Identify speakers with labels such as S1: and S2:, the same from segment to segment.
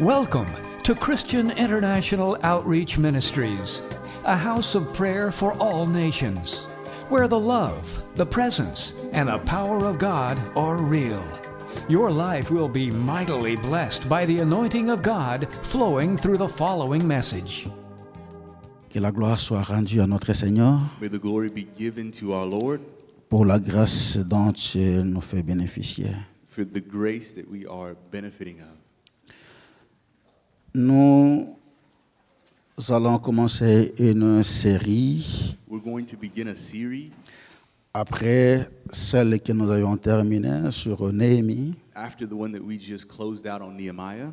S1: Welcome to Christian International Outreach Ministries, a house of prayer for all nations, where the love, the presence, and the power of God are real. Your life will be mightily blessed by the anointing of God flowing through the following message.
S2: Que la gloire soit rendue à notre Seigneur
S3: May the glory be given to our Lord
S2: pour la grâce dont il nous fait bénéficier.
S3: for the grace that we are benefiting of.
S2: Nous allons commencer une série
S3: We're going to begin a series
S2: après celle que nous avions terminée sur Néhémie.
S3: after the one that we just closed out on Nehemiah.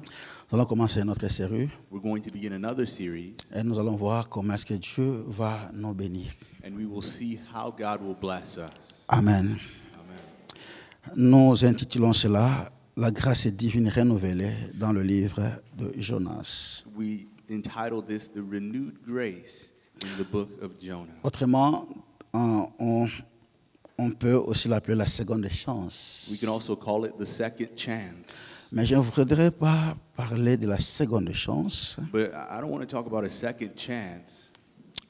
S2: Nous allons commencer notre série
S3: We're going to begin another series,
S2: et nous allons voir comment est-ce que Dieu va nous bénir.
S3: and we will see how God will bless us.
S2: Amen.
S3: Amen.
S2: Nous intitulons cela « La grâce divine renouvelée » dans le livre de Jonas.
S3: We entitled this The Renewed Grace in the book of Jonah.
S2: Autrement, on peut aussi l'appeler la seconde chance.
S3: We can also call it the second chance.
S2: Mais je ne voudrais pas parler de la seconde chance,
S3: But I don't want to talk about a second chance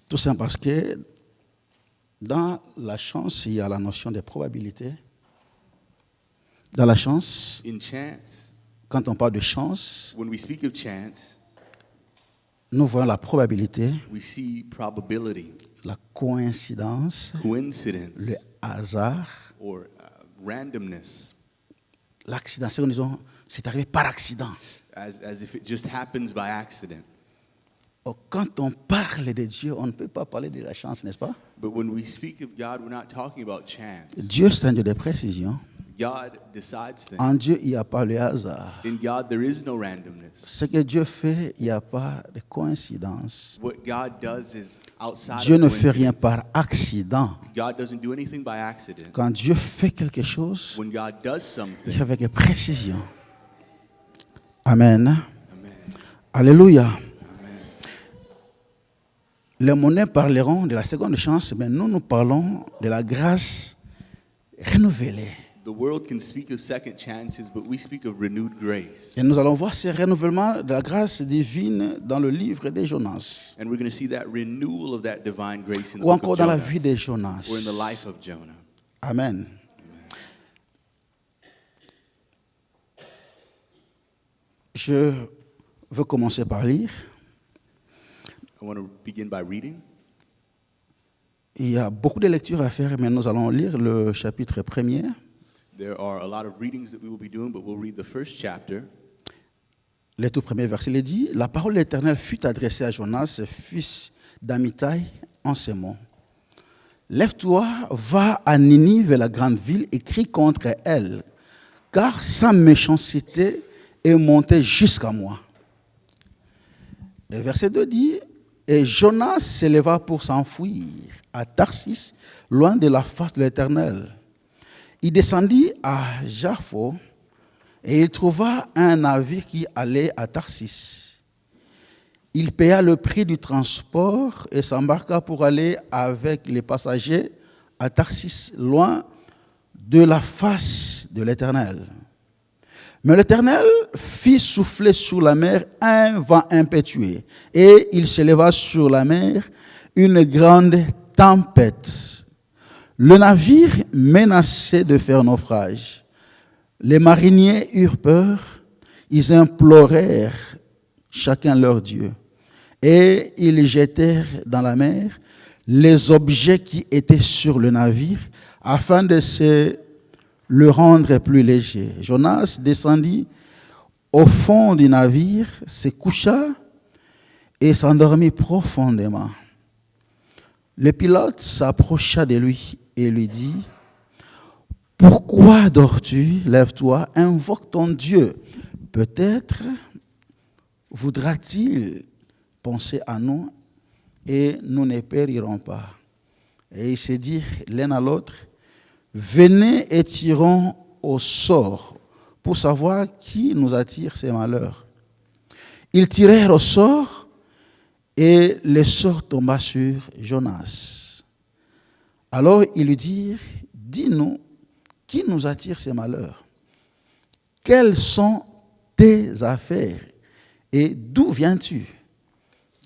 S2: tout simplement parce que dans la chance, il y a la notion de probabilité. Dans la chance,
S3: in chance.
S2: quand on parle de chance,
S3: When we speak of chance,
S2: nous voyons la probabilité,
S3: we see probability,
S2: la coïncidence,
S3: coincidence,
S2: le hasard,
S3: or randomness,
S2: l'accident. C'est comme disons, c'est arrivé par accident.
S3: as if it just happens by accident.
S2: Quand on parle de Dieu, on ne peut pas parler de la chance, n'est-ce pas?
S3: But when we speak of God, we're not talking about chance.
S2: Dieu, c'est un Dieu de précision.
S3: God decides things.
S2: En Dieu, il n'y a pas le hasard.
S3: In God, there is no randomness.
S2: Ce que Dieu fait, il n'y a pas de coïncidence.
S3: What God does is outside
S2: Dieu
S3: of
S2: ne fait rien
S3: coincidence.
S2: par accident.
S3: God doesn't do anything by accident.
S2: Quand Dieu fait quelque chose,
S3: When God does
S2: il
S3: something,
S2: fait avec précision. Amen.
S3: amen,
S2: Alléluia.
S3: amen.
S2: Les monnaies parleront de la seconde chance, mais nous parlons de la grâce renouvelée.
S3: The world can speak of second chances, but we speak of renewed grace.
S2: Et nous allons voir ce renouvellement de la grâce divine dans le livre de Jonas,
S3: And we're going to see that renewal of that divine grace in the
S2: ou
S3: book
S2: encore
S3: of
S2: dans la
S3: Jonah,
S2: vie de Jonas.
S3: or in the life of Jonah.
S2: Amen. Je veux commencer par lire.
S3: I want to begin by reading.
S2: Il y a beaucoup de lectures à faire, mais nous allons lire le chapitre 1er.
S3: There are a lot of readings that we will be doing, but we'll read the first chapter.
S2: Le tout premier verset, il dit « La parole de l'Éternel fut adressée à Jonas, fils d'Amittai, en ces mots. Lève-toi, va à Ninive, la grande ville, et crie contre elle, car sa méchanceté est montée jusqu'à moi. » Et verset 2 dit « Et Jonas s'éleva pour s'enfuir à Tarsis, loin de la face de l'Éternel. Il descendit à Jaffo, et il trouva un navire qui allait à Tarsis. Il paya le prix du transport et s'embarqua pour aller avec les passagers à Tarsis, loin de la face de l'Éternel. Mais l'Éternel fit souffler sur la mer un vent impétueux, et il s'éleva sur la mer une grande tempête. Le navire menaçait de faire naufrage. Les mariniers eurent peur, ils implorèrent chacun leur Dieu, et ils jetèrent dans la mer les objets qui étaient sur le navire, afin de le rendre plus léger. Jonas descendit au fond du navire, se coucha et s'endormit profondément. Le pilote s'approcha de lui et lui dit « Pourquoi dors-tu? Lève-toi, invoque ton Dieu. Peut-être voudra-t-il penser à nous et nous ne périrons pas. » Et ils se dirent l'un à l'autre « Venez et tirons au sort pour savoir qui nous attire ces malheurs. » Ils tirèrent au sort et le sort tomba sur Jonas. Alors ils lui dirent « Dis-nous, qui nous attire ces malheurs? Quelles sont tes affaires et d'où viens-tu?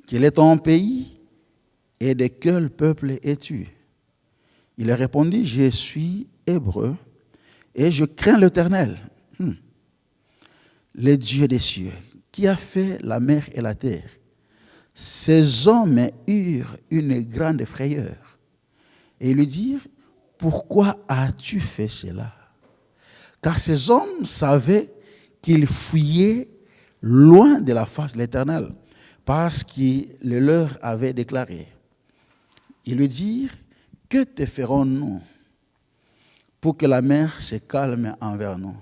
S2: Quel est ton pays et de quel peuple es-tu? Il répondit, je suis hébreu et je crains l'Éternel, le Dieu des cieux, qui a fait la mer et la terre. Ces hommes eurent une grande frayeur et lui dirent, pourquoi as-tu fait cela? Car ces hommes savaient qu'ils fuyaient loin de la face de l'Éternel, parce qu'il le leur avait déclaré. Ils lui dirent, que te ferons-nous pour que la mer se calme envers nous?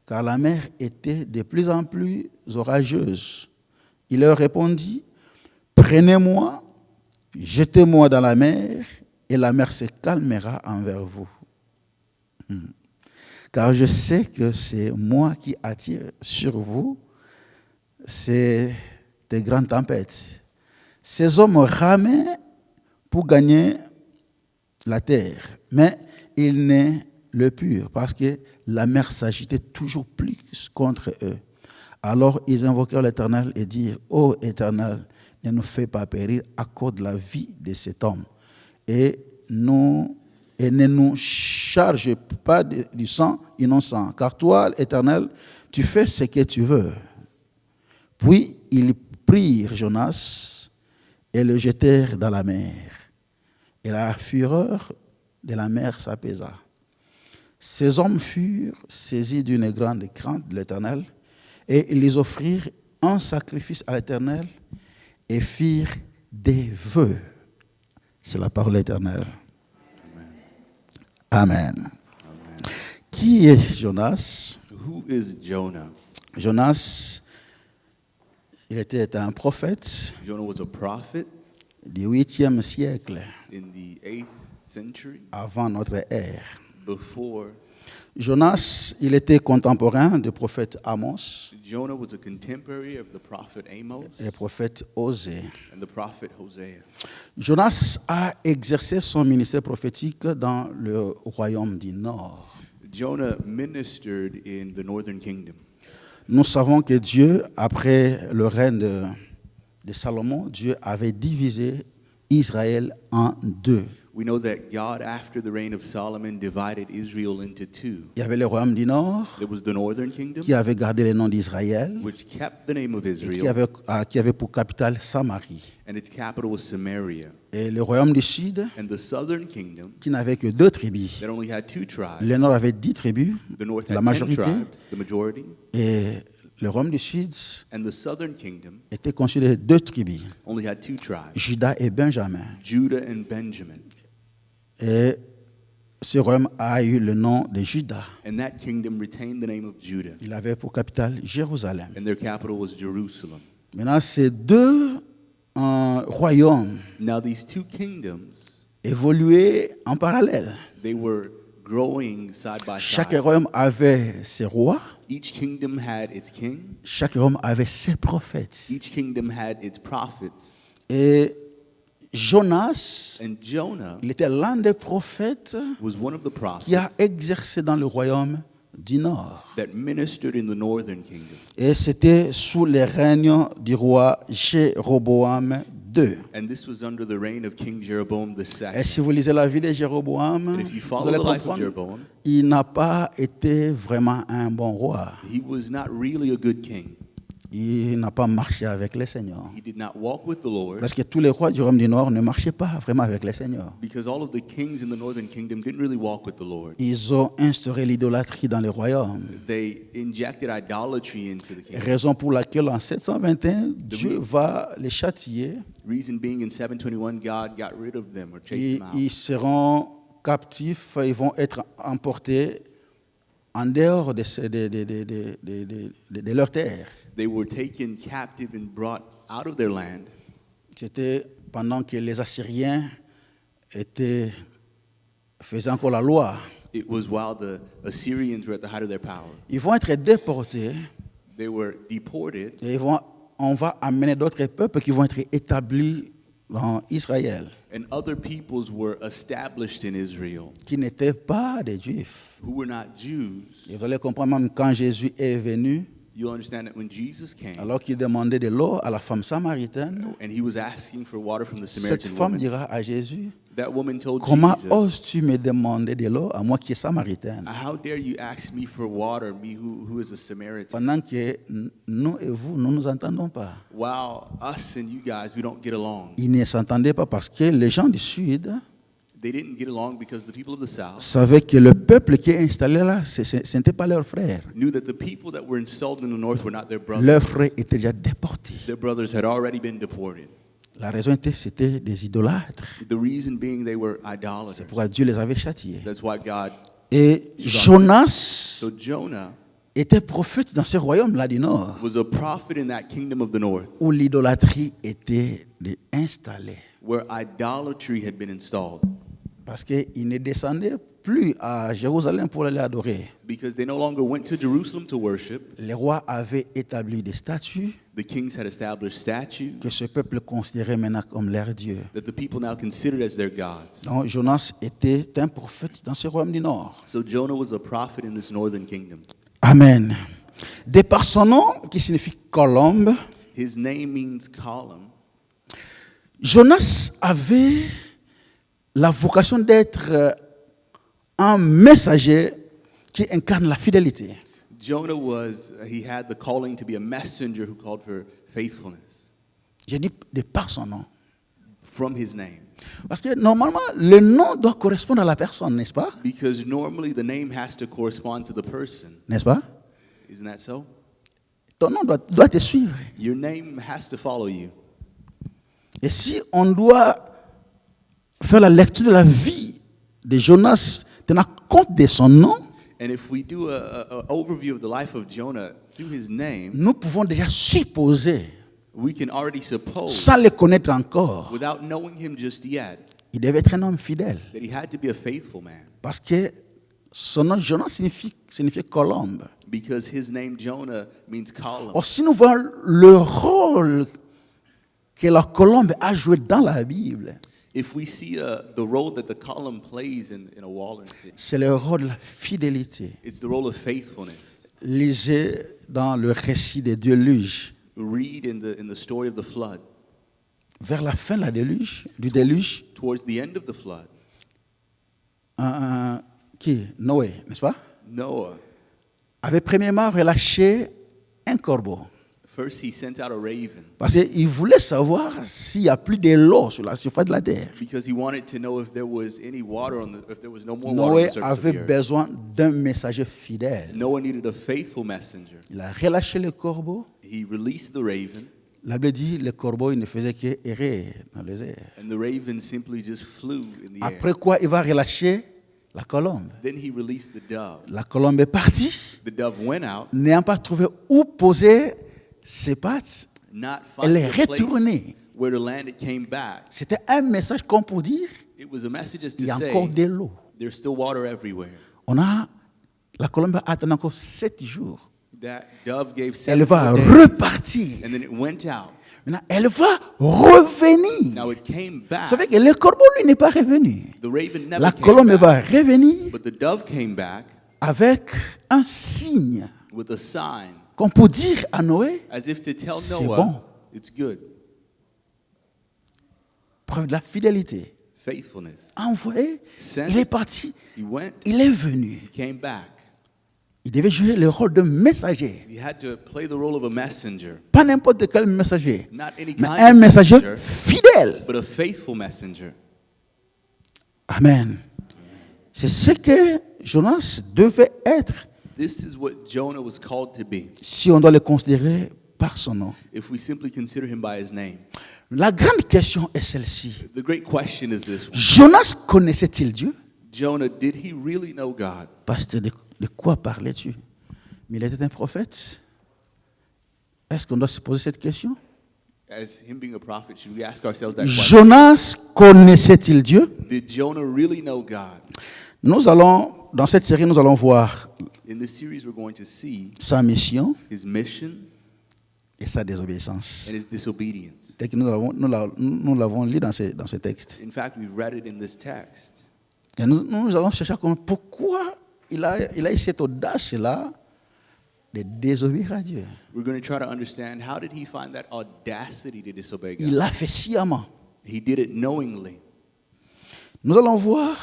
S2: Car la mer était de plus en plus orageuse. Il leur répondit, prenez-moi, jetez-moi dans la mer, et la mer se calmera envers vous. Car je sais que c'est moi qui attire sur vous ces grandes tempêtes. Ces hommes ramaient pour gagner la terre, mais ils ne le purent parce que la mer s'agitait toujours plus contre eux. Alors ils invoquèrent l'Éternel et dirent, ô Éternel, ne nous fais pas périr à cause de la vie de cet homme et ne nous charge pas du sang innocent, car toi, Éternel, tu fais ce que tu veux. Puis ils prirent Jonas et le jetèrent dans la mer. Et la fureur de la mer s'apaisa. Ces hommes furent saisis d'une grande crainte de l'Éternel, et ils les offrirent un sacrifice à l'Éternel et firent des vœux. C'est la parole de l'Éternel. Amen.
S3: Amen.
S2: Qui est Jonas?
S3: Who is Jonah?
S2: Jonas, il était un prophète
S3: Jonah was a prophet
S2: du 8e siècle
S3: in the 8th century
S2: avant notre ère.
S3: before.
S2: Jonas, il était contemporain du prophète Amos
S3: Jonah was a contemporary of the prophet Amos
S2: et du prophète Osée.
S3: and the prophet Hosea.
S2: Jonas a exercé son ministère prophétique dans le royaume du Nord.
S3: Jonah ministered in the northern kingdom.
S2: Nous savons que Dieu, après le règne de Salomon, Dieu avait divisé Israël en deux.
S3: We know that God, after the reign of Solomon, divided Israel into two.
S2: Il y avait le royaume du Nord
S3: There was the northern kingdom,
S2: qui avait gardé le nom d'Israël
S3: which kept the name of
S2: et
S3: Israel,
S2: qui avait pour capitale Samarie.
S3: and its capital was Samaria.
S2: Et le royaume du Sud
S3: And the southern kingdom,
S2: qui n'avait que 2 tribus.
S3: that only had two tribes.
S2: Le Nord avait 10 tribus,
S3: The north
S2: la
S3: had 10
S2: majorité,
S3: tribes, the majority.
S2: et le royaume du Sud
S3: And the southern kingdom
S2: était constitué de 2 tribus,
S3: only had two tribes,
S2: Juda et Benjamin.
S3: Judah and Benjamin.
S2: Et ce royaume a eu le nom de Juda.
S3: And that kingdom retained the name of Judah.
S2: Il avait pour capitale Jérusalem.
S3: And their capital was Jerusalem.
S2: Maintenant, ces deux royaumes
S3: Now these two kingdoms,
S2: évoluaient en parallèle.
S3: they were growing side by
S2: Chaque
S3: side.
S2: royaume avait ses rois,
S3: Each kingdom had its king.
S2: chaque royaume avait ses prophètes.
S3: Each kingdom had its prophets.
S2: Et Jonas,
S3: And Jonah
S2: il était l'un des prophètes
S3: was one of the prophets
S2: qui a exercé dans le royaume du Nord.
S3: that ministered in the northern kingdom.
S2: Et c'était sous le règne du roi Jéroboam II.
S3: And this was under the reign of King Jeroboam
S2: Et
S3: II.
S2: si vous lisez la vie de Jéroboam,
S3: And if you
S2: vous
S3: follow
S2: allez
S3: the life of
S2: comprendre,
S3: Jeroboam,
S2: il n'a pas été vraiment un bon roi.
S3: he was not really a good king.
S2: Il n'a pas marché avec le Seigneur.
S3: He did not walk with the Lord
S2: Parce que tous les rois du royaume du Nord ne marchaient pas vraiment avec le Seigneur.
S3: because all of the kings in the northern kingdom didn't really walk with the Lord.
S2: Ils ont instauré l'idolâtrie dans le royaume.
S3: They injected idolatry into the kingdom.
S2: Raison pour laquelle en 721, Dieu va les châtier.
S3: Reason being, in 721, God got rid of them or chased
S2: Et
S3: them out.
S2: ils seront captifs, ils vont être emportés en dehors de leur terre.
S3: They were taken captive and brought out of their land.
S2: C'était pendant que les Assyriens faisaient encore la loi.
S3: It was while the Assyrians were at the height of their power.
S2: Ils vont être déportés
S3: They were deported,
S2: et on va amener d'autres peuples qui vont être établis dans Israël,
S3: and other peoples were established in Israel
S2: qui n'étaient pas des Juifs.
S3: who were not Jews.
S2: Et vous allez comprendre, même quand Jésus est venu,
S3: you'll understand that when Jesus came
S2: alors qu'il demandait de l'eau à la femme samaritaine,
S3: and he was asking for water from the
S2: cette
S3: Samaritan
S2: femme
S3: woman,
S2: dira à Jésus,
S3: that woman told
S2: comment
S3: Jesus,
S2: oses-tu me demander de l'eau à moi qui est samaritaine,
S3: how dare you ask me for water, me who is a Samaritan,
S2: pendant que nous et vous, nous ne nous entendons pas.
S3: while us and you guys, we don't get along.
S2: Ils ne s'entendaient pas parce que les gens du Sud
S3: They didn't get along because the people of the South
S2: savaient que le peuple qui est installé là, ce n'était pas leur frère.
S3: knew that the people that were installed in the North were not their
S2: Leurs
S3: brothers.
S2: frères étaient déjà déportés.
S3: Their brothers had already been deported.
S2: La raison était c'était des idolâtres.
S3: The reason being they were
S2: C'est
S3: idolaters.
S2: pourquoi Dieu les avait châtiés.
S3: That's why God.
S2: Et Jonas
S3: So Jonah
S2: était prophète dans ce royaume-là du Nord,
S3: was a prophet in that kingdom of the North
S2: où l'idolâtrie était installée.
S3: where idolatry had been installed
S2: Parce qu'ils ne descendaient plus à Jérusalem pour aller adorer.
S3: because they no longer went to Jerusalem to worship.
S2: Les rois avaient établi des statuts
S3: The kings had established statues
S2: que ce peuple considérait maintenant comme leur Dieu.
S3: that the people now considered as their gods.
S2: Donc Jonas était un prophète dans ce royaume du Nord.
S3: So Jonah was a prophet in this northern kingdom.
S2: Amen. De par son nom, qui signifie colombe,
S3: His name means column.
S2: Jonas avait la vocation d'être un messager qui incarne la fidélité.
S3: Jonah he had the calling to be a messenger who called for faithfulness
S2: Je dis de par son nom.
S3: from his name.
S2: Parce que normalement, le nom doit correspondre à la personne, n'est-ce pas?
S3: Because normally the name has to correspond to the person.
S2: N'est-ce pas?
S3: Isn't that so?
S2: Ton nom doit te suivre.
S3: Your name has to follow you.
S2: Et si on doit faire la lecture de la vie de Jonas, tenant compte de son nom,
S3: And if we do an overview of the life of Jonah through his name,
S2: nous pouvons déjà supposer,
S3: we can already suppose,
S2: sans le connaître encore,
S3: without knowing him just yet,
S2: il devait être un homme fidèle.
S3: that he had to be a faithful man.
S2: Parce que son nom Jonas signifie colombe.
S3: Because his name Jonah means column.
S2: Or, si nous voyons le rôle que la colombe a joué dans la Bible,
S3: If we see the role that the column plays in a wall and city,
S2: c'est le rôle de la fidélité.
S3: it's the role of faithfulness.
S2: Lisez dans le récit des déluges.
S3: Read in the story of the flood.
S2: Vers la fin du déluge,
S3: Towards the end of the flood,
S2: qui Noé, n'est-ce pas,
S3: Noah,
S2: avait premièrement relâché un corbeau.
S3: first he sent out a raven
S2: Parce qu'il voulait savoir s'il n'y a plus de l'eau sur la surface de la terre.
S3: because he wanted to know if there was any water if there was no more water on
S2: Noé
S3: the surface of
S2: avait
S3: the earth.
S2: besoin d'un messager fidèle.
S3: Noah needed a faithful messenger.
S2: Il a relâché le corbeau.
S3: He released the raven,
S2: La Bible dit le corbeau il ne faisait qu'errer dans les airs.
S3: and the raven simply just flew in the air.
S2: Après quoi, il va relâcher la colombe.
S3: Then he released the dove.
S2: La colombe est partie,
S3: The dove went out,
S2: n'ayant pas trouvé où poser ses pattes.
S3: not
S2: Elle
S3: finding
S2: est
S3: a place
S2: retournée.
S3: where to land. It came back.
S2: C'était un message comme pour dire
S3: It was a message as to
S2: il y a
S3: say
S2: encore de l'eau.
S3: there's still water everywhere.
S2: La colombe a attendu encore 7 jours.
S3: That dove gave
S2: Elle
S3: 7
S2: va
S3: days,
S2: repartir.
S3: and then it went out.
S2: Maintenant, elle va revenir.
S3: Now it came
S2: Vous
S3: back.
S2: savez que le corbeau, lui, n'est pas revenu.
S3: The raven never
S2: La
S3: came
S2: colombe
S3: back,
S2: va revenir
S3: but the dove came back
S2: avec un signe,
S3: with a sign,
S2: comme pour dire à Noé,
S3: as if to tell
S2: C'est
S3: Noah,
S2: bon.
S3: it's good.
S2: preuve de la fidélité.
S3: Faithfulness.
S2: Envoyé,
S3: Sent.
S2: il est parti,
S3: He went,
S2: il est venu.
S3: he came back.
S2: Il devait jouer le rôle de messager.
S3: He had to play the role of a messenger,
S2: Pas n'importe quel messager,
S3: not any
S2: mais
S3: kind
S2: un
S3: of
S2: messager
S3: messenger,
S2: fidèle.
S3: but a faithful messenger.
S2: Amen. C'est ce que Jonas devait être
S3: This is what Jonah was called to be,
S2: si on doit le considérer par son nom.
S3: if we simply consider him by his name.
S2: La grande question est celle-ci.
S3: The great question is this one.
S2: Jonas connaissait-il Dieu?
S3: Jonah, did he really know God?
S2: Pasteur, de quoi parlais-tu? Mais il était un prophète. Est-ce qu'on doit se poser cette question?
S3: As him being a prophet, should we ask ourselves that question?
S2: Jonas connaissait-il Dieu?
S3: Did Jonah really know God?
S2: Dans cette série, nous allons voir
S3: In this series, we're going to see
S2: sa mission
S3: his mission
S2: et sa désobéissance.
S3: and his disobedience.
S2: Tel que nous l'avons lu dans ce texte.
S3: In fact, we've read it in this text.
S2: Et nous allons chercher à comprendre pourquoi il a eu cette audace-là de désobéir à Dieu.
S3: We're going to try to understand, how did he find that audacity to disobey God?
S2: Il l'a fait sciemment.
S3: He did it knowingly.
S2: Nous allons voir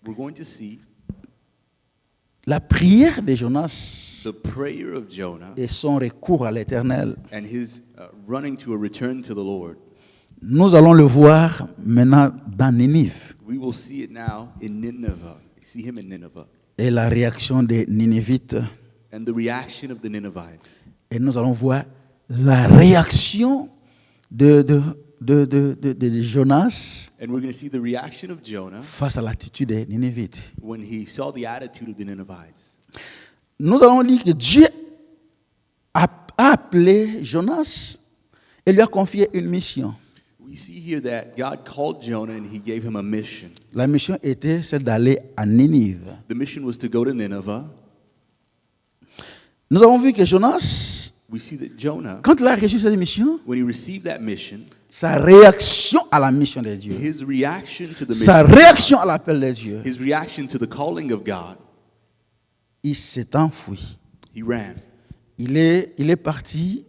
S3: We're going to see
S2: la prière de Jonas
S3: the prayer of Jonah
S2: et son recours à l'Éternel.
S3: and his running to a return to the Lord.
S2: Nous allons le voir maintenant dans Ninive
S3: We will see it now in Nineveh. See him in Nineveh.
S2: et la réaction des Ninivites.
S3: And the reaction of the Ninevites.
S2: Et nous allons voir la réaction de Jonas
S3: And we're going to see the reaction of Jonah
S2: face à l'attitude des Ninivites.
S3: when he saw the attitude of the Ninevites.
S2: Nous allons lire que Dieu a appelé Jonas et lui a confié une mission.
S3: We see here that God called Jonah and he gave him a mission.
S2: La mission était celle d'aller à Ninive.
S3: The mission was to go to Nineveh.
S2: Nous avons vu que Jonas,
S3: We see that Jonah,
S2: quand il a reçu cette mission,
S3: when he received that mission,
S2: sa réaction à la mission de Dieu,
S3: his reaction to the
S2: sa
S3: mission,
S2: réaction à l'appel de Dieu,
S3: his reaction to the calling of God,
S2: il s'est enfui.
S3: he ran.
S2: Il est parti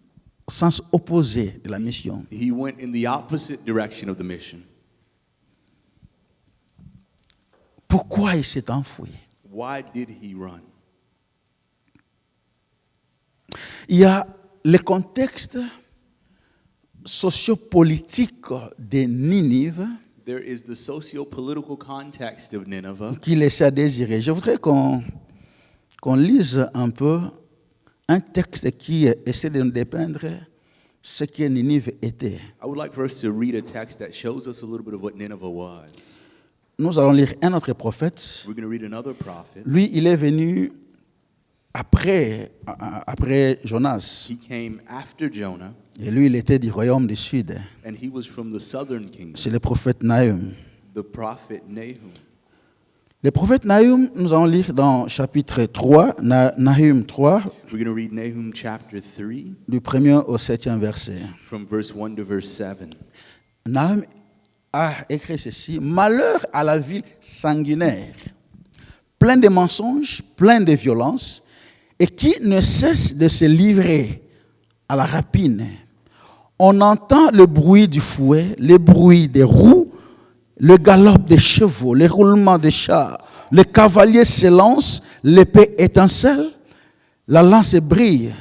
S2: au sens opposé de la mission.
S3: He went in the opposite direction of the mission.
S2: Pourquoi il s'est enfui?
S3: Why did he run?
S2: Il y a le contexte sociopolitique de Ninive
S3: There is the socio-political context of Nineveh
S2: qui laissait à désirer. Je voudrais qu'on lise un peu un texte qui essaie de nous dépeindre ce que Ninive était.
S3: I would like for us to read a text that shows us a little bit of what Nineveh was.
S2: Nous allons lire un autre prophète.
S3: We're going to read another prophet.
S2: Lui, il est venu après Jonas.
S3: He came after Jonah,
S2: Et lui, il était du royaume du sud.
S3: and he was from the southern kingdom,
S2: C'est le prophète Nahum.
S3: the prophet Nahum.
S2: Le prophète Nahum, nous allons lire dans chapitre 3, Nahum 3,
S3: We're going to read Nahum chapter 3
S2: du 1er au 7e verset.
S3: from verse 1 to verse 7.
S2: Nahum a écrit ceci: malheur à la ville sanguinaire, plein de mensonges, plein de violences, et qui ne cesse de se livrer à la rapine. On entend le bruit du fouet, le bruit des roues, le galop des chevaux, le roulement des chars. Le cavalier s'élance, l'épée étincelle, la lance brille.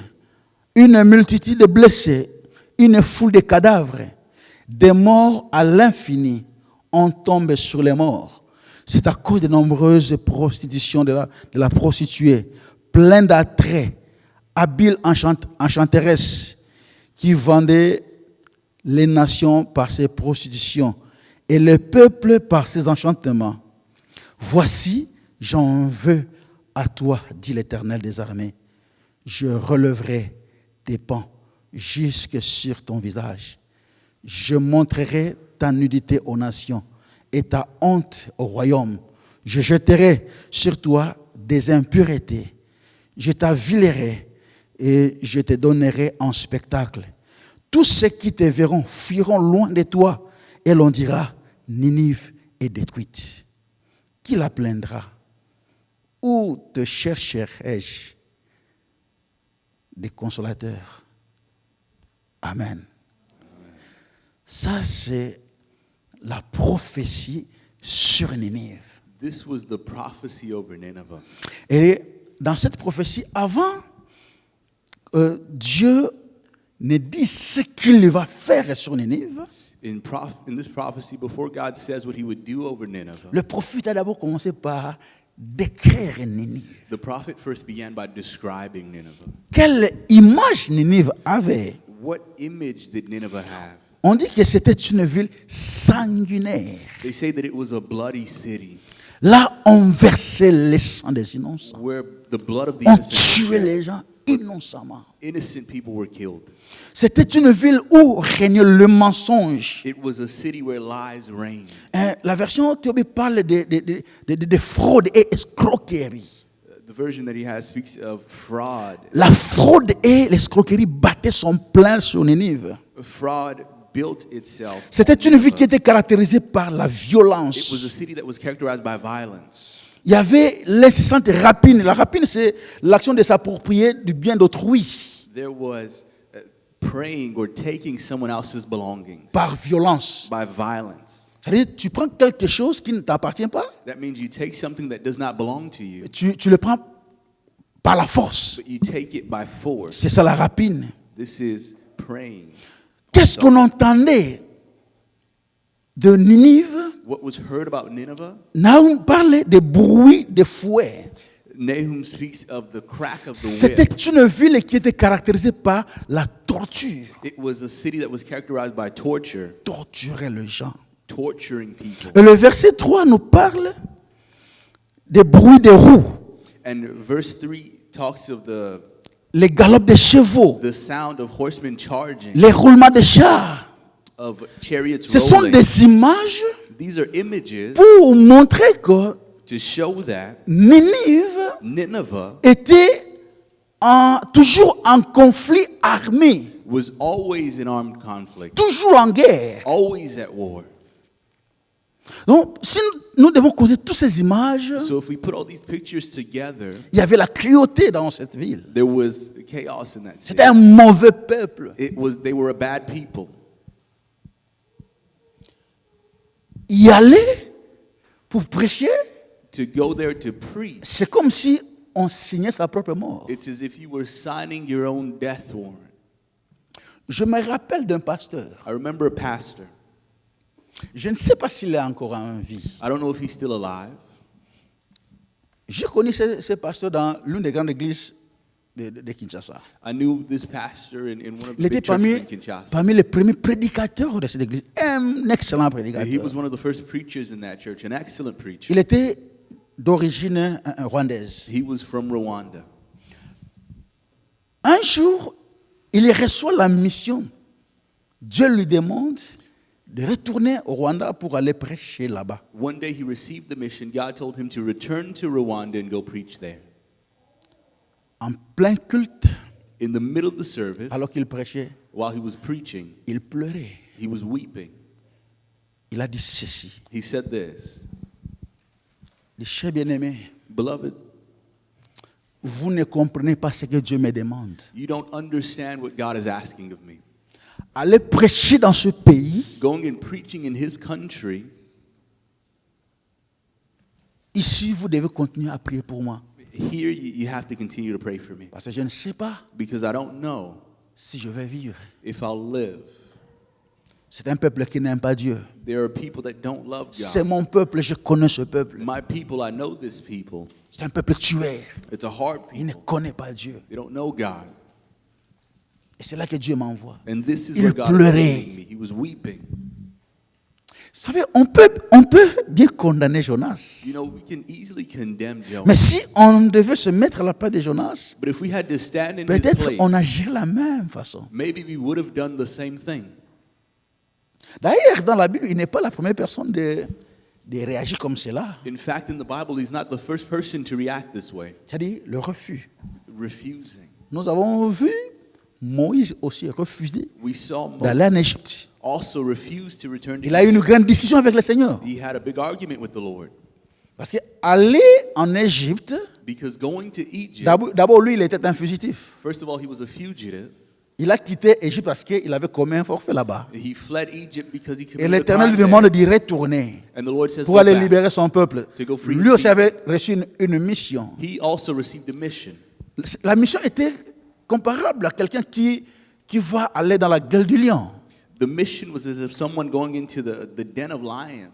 S2: Une multitude de blessés, une foule de cadavres, des morts à l'infini. On tombe sur les morts. C'est à cause de nombreuses prostitutions de la prostituée, plein d'attraits, habile enchanteresse, qui vendait les nations par ses prostitutions et le peuple par ses enchantements. Voici, j'en veux à toi, dit l'Éternel des armées. Je relèverai tes pans jusque sur ton visage. Je montrerai ta nudité aux nations et ta honte au royaume. Je jeterai sur toi des impuretés. Je t'avilerai et je te donnerai en spectacle. Tous ceux qui te verront fuiront loin de toi et l'on dira, Ninive est détruite. Qui la plaindra? Où te chercherai-je des consolateurs? Amen. Ça, c'est la prophétie sur Ninive.
S3: This was the prophecy over Nineveh.
S2: Et dans cette prophétie, avant, Dieu ne dit ce qu'il va faire sur Ninive.
S3: In this prophecy, before God says what he would do over Nineveh,
S2: Le prophète a d'abord commencé par décrire Ninive.
S3: the prophet first began by describing Nineveh.
S2: Quelle image Ninive avait?
S3: What image did Nineveh have?
S2: On dit que c'était une ville sanguinaire.
S3: They say that it was a bloody city
S2: Là, on versait le sang des innocents.
S3: where the blood of the
S2: On
S3: innocent,
S2: tuait les gens innocemment.
S3: innocent people were killed.
S2: C'était une ville où régnait le mensonge.
S3: It was a city where lies reigned.
S2: La version Théobie parle de fraude et escroquerie.
S3: The version that he has speaks of fraud.
S2: La fraude et l'escroquerie battaient son plein sur Ninive.
S3: Fraud built itself.
S2: C'était une ville qui était caractérisée par la
S3: It was a
S2: violence.
S3: city that was characterized by violence.
S2: Il y avait l'incessante rapine. La rapine, c'est l'action de s'approprier du bien d'autrui
S3: There was praying or taking someone else's belongings
S2: par violence.
S3: by violence.
S2: C'est-à-dire, tu prends quelque chose qui ne t'appartient pas,
S3: That means you take something that does not belong to you,
S2: tu le prends par la force.
S3: but you take it by force.
S2: C'est ça la rapine.
S3: This is praying.
S2: Qu'est-ce qu'on entendait de Ninive?
S3: What was heard about Nineveh?
S2: Nahum parlait des bruits de fouet.
S3: Nahum speaks of the crack of the
S2: C'était
S3: whip.
S2: une ville qui était caractérisée par la torture.
S3: It was a city that was characterized by torture,
S2: Torturer les gens.
S3: torturing people.
S2: Et le verset 3 nous parle des bruits des roues,
S3: And verse 3 talks of
S2: les galops des chevaux,
S3: the sound of horsemen charging,
S2: les roulements des chars.
S3: of chariots
S2: Ce sont
S3: rolling.
S2: des images
S3: These are images
S2: pour montrer que
S3: to show that
S2: Ninive
S3: Nineveh
S2: était toujours en conflit armé,
S3: was always in armed conflict,
S2: toujours en guerre.
S3: always at war.
S2: Donc, si nous devons causer toutes ces images,
S3: So if we put all these pictures together,
S2: il y avait la cruauté dans cette ville.
S3: there was chaos in that city.
S2: C'était un mauvais peuple.
S3: They were a bad people.
S2: Y aller pour prêcher,
S3: To go there to preach,
S2: c'est comme si on signait sa propre mort.
S3: it's as if you were signing your own death warrant.
S2: Je me rappelle d'un pasteur.
S3: I remember a pastor.
S2: Je ne sais pas s'il est encore en vie.
S3: I don't know if he's still alive.
S2: J'ai connu ce pasteur dans l'une des grandes églises de Kinshasa.
S3: I knew this pastor in one of
S2: Il
S3: the
S2: était
S3: big churches in Kinshasa.
S2: parmi les premiers prédicateurs de cette église. Un excellent
S3: And he
S2: prédicateur.
S3: was one of the first preachers in that church, an excellent preacher.
S2: Il était d'origine rwandaise.
S3: He was from Rwanda.
S2: Un jour, il reçoit la mission. Dieu lui demande de retourner au Rwanda pour aller prêcher là-bas.
S3: One day he received the mission. God told him to return to Rwanda and go preach there.
S2: En plein culte,
S3: In the middle of the service,
S2: alors qu'il prêchait,
S3: while he was preaching,
S2: il pleurait.
S3: he was weeping.
S2: Il a dit ceci.
S3: He said this,
S2: Les chers bien-aimés,
S3: "Beloved,
S2: vous ne comprenez pas ce que Dieu me demande.
S3: you don't understand what God is asking of me.
S2: Aller prêcher dans ce pays,
S3: Going and preaching in his country,
S2: ici vous devez continuer à prier pour moi.
S3: here you have to continue to pray for me.
S2: Parce que je ne sais pas
S3: Because I don't know
S2: si je vais vivre.
S3: if I'll live."
S2: C'est un peuple qui n'aime pas Dieu.
S3: There are people that don't love
S2: C'est
S3: God.
S2: mon peuple, je connais ce peuple.
S3: My people, I know this people.
S2: C'est un peuple tueur.
S3: It's a hard
S2: Il ne
S3: people.
S2: connaît pas Dieu.
S3: They don't know God.
S2: Et c'est là que Dieu m'envoie.
S3: And this is
S2: Il
S3: where God is
S2: pleurait.
S3: sending me. He was weeping.
S2: Vous savez, on peut bien condamner Jonas.
S3: You know, we can easily condemn Jonah.
S2: Mais si on devait se mettre à la place de Jonas,
S3: But if we had to stand in his
S2: peut-être
S3: place,
S2: on agirait de la même façon.
S3: maybe we would have done the same thing.
S2: D'ailleurs, dans la Bible, il n'est pas la première personne de réagir comme cela.
S3: In fact, in the Bible, he's not the first person to react this way,
S2: C'est-à-dire le refus.
S3: refusing.
S2: Nous avons vu Moïse aussi refuser
S3: We saw Moses
S2: d'aller en Égypte.
S3: also refuse to return to
S2: Il a eu une grande discussion avec le Seigneur.
S3: He had a big argument with the Lord.
S2: Parce qu'aller en Égypte,
S3: Because going to Egypt,
S2: d'abord lui, il était un fugitif.
S3: first of all, he was a fugitive.
S2: Il a quitté Égypte parce qu'il avait commis un forfait là-bas.
S3: He fled Egypt because he
S2: Et
S3: committed a
S2: l'Éternel lui
S3: crime
S2: demande
S3: there.
S2: d'y retourner
S3: And the Lord says,
S2: pour
S3: "Go
S2: aller
S3: back."
S2: libérer son peuple.
S3: To go free
S2: Lui
S3: his
S2: aussi
S3: people.
S2: avait reçu une mission.
S3: He also received a mission.
S2: La mission était comparable à quelqu'un qui va aller dans la gueule du lion.
S3: The mission was as if someone going into the den of lions.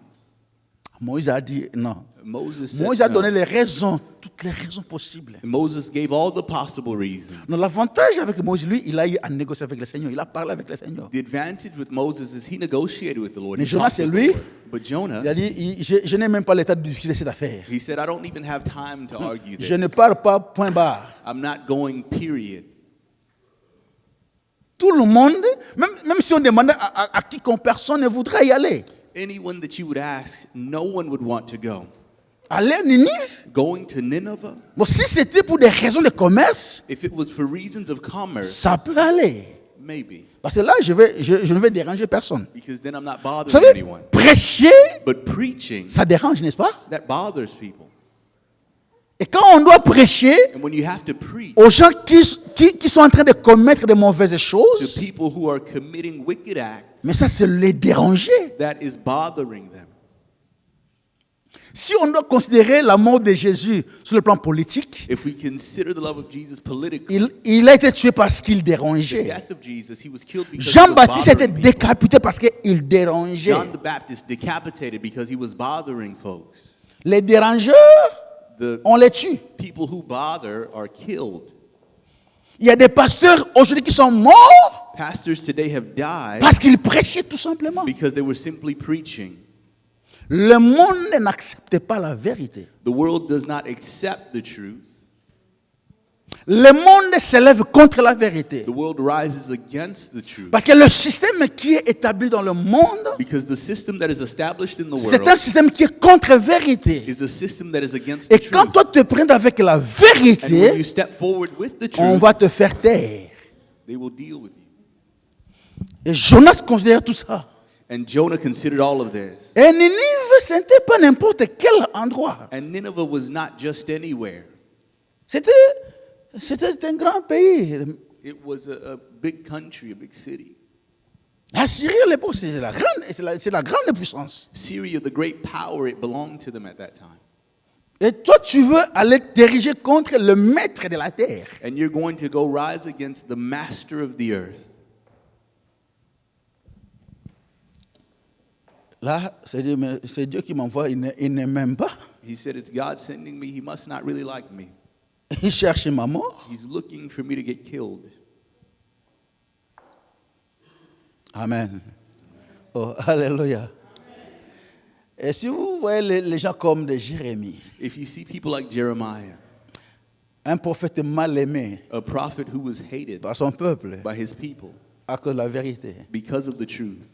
S2: Moïse a dit non.
S3: Moses said
S2: Moïse a
S3: no.
S2: donné les raisons, toutes les raisons possibles.
S3: And Moses gave all the possible reasons.
S2: Non, l'avantage avec Moïse, lui, il a eu à négocier avec le Seigneur. Il a parlé avec le Seigneur.
S3: The advantage with Moses is he negotiated with the Lord.
S2: Mais
S3: He
S2: Jonas,
S3: talked
S2: c'est
S3: with the
S2: lui.
S3: Lord. But Jonah,
S2: Il a dit, je n'ai même pas l'état de discuter cette affaire.
S3: he said, "I don't even have time to argue
S2: Je ne
S3: this.
S2: pars pas, point barre.
S3: I'm not going, period."
S2: Tout le monde, même si on demandait à quiconque, personne ne voudrait y aller.
S3: Anyone that you would ask, no one would want to go.
S2: Aller à Ninive,
S3: Going to Nineveh,
S2: bon, si c'était pour des raisons de commerce,
S3: if it was for reasons of commerce,
S2: ça peut aller.
S3: maybe.
S2: Parce que là, je ne vais déranger personne.
S3: Because then I'm not
S2: Vous
S3: bothering
S2: savez,
S3: anyone.
S2: prêcher,
S3: But preaching,
S2: ça dérange, n'est-ce pas?
S3: that bothers people.
S2: Et quand on doit prêcher
S3: And when you have to preach
S2: aux gens qui sont en train de commettre de mauvaises
S3: to
S2: choses,
S3: people who are committing wicked acts,
S2: mais ça, c'est les déranger.
S3: that is bothering them.
S2: Si on doit considérer la mort de Jésus sur le plan politique,
S3: If we consider the love of Jesus politically,
S2: il a été tué parce qu'il
S3: the
S2: dérangeait.
S3: death of Jesus, he was killed because he was
S2: Jean-Baptiste a été
S3: bothering people.
S2: décapité parce qu'il dérangeait.
S3: John the Baptist decapitated because he was bothering folks.
S2: Les dérangeurs,
S3: The
S2: on les tue.
S3: people who bother are killed.
S2: Il y a des pasteurs aujourd'hui qui sont morts
S3: Pastors today have died
S2: parce qu'ils prêchaient tout simplement.
S3: because they were simply preaching.
S2: Le monde n'accepte pas la vérité.
S3: The world does not accept the truth.
S2: Le monde s'élève contre la vérité.
S3: The world rises against the truth.
S2: Parce que le système qui est établi dans le monde,
S3: Because the system that is established in the
S2: c'est un
S3: world
S2: système qui est contre vérité.
S3: is a system that is against
S2: Et
S3: the
S2: quand
S3: truth.
S2: toi te prends avec la
S3: And when you
S2: vérité,
S3: step forward with the
S2: on
S3: truth,
S2: va te faire taire.
S3: they will deal with you.
S2: Et Jonas considère tout ça.
S3: And Jonah considered all of this.
S2: Et Ninive, ce n'était pas n'importe quel endroit.
S3: And Nineveh was not just anywhere.
S2: C'était un grand pays.
S3: It was a big country, a big city.
S2: La Syrie, à l'époque, c'est la grande puissance.
S3: Syria, the great power, it belonged to them at that time.
S2: Et toi, tu veux aller te diriger contre le maître de la terre.
S3: And you're going to go rise against the master of the earth.
S2: Là, c'est Dieu qui m'envoie, il ne m'aime pas.
S3: He said, it's God sending me. He must not really like me.
S2: Il cherche ma mort.
S3: He's looking for me to get killed.
S2: Amen. Oh, alléluia. Et si vous voyez les gens comme de Jérémie,
S3: If you see people like Jeremiah,
S2: un prophète mal aimé
S3: a prophet who was hated
S2: par son peuple
S3: by his people
S2: à cause de la vérité,
S3: because of the truth,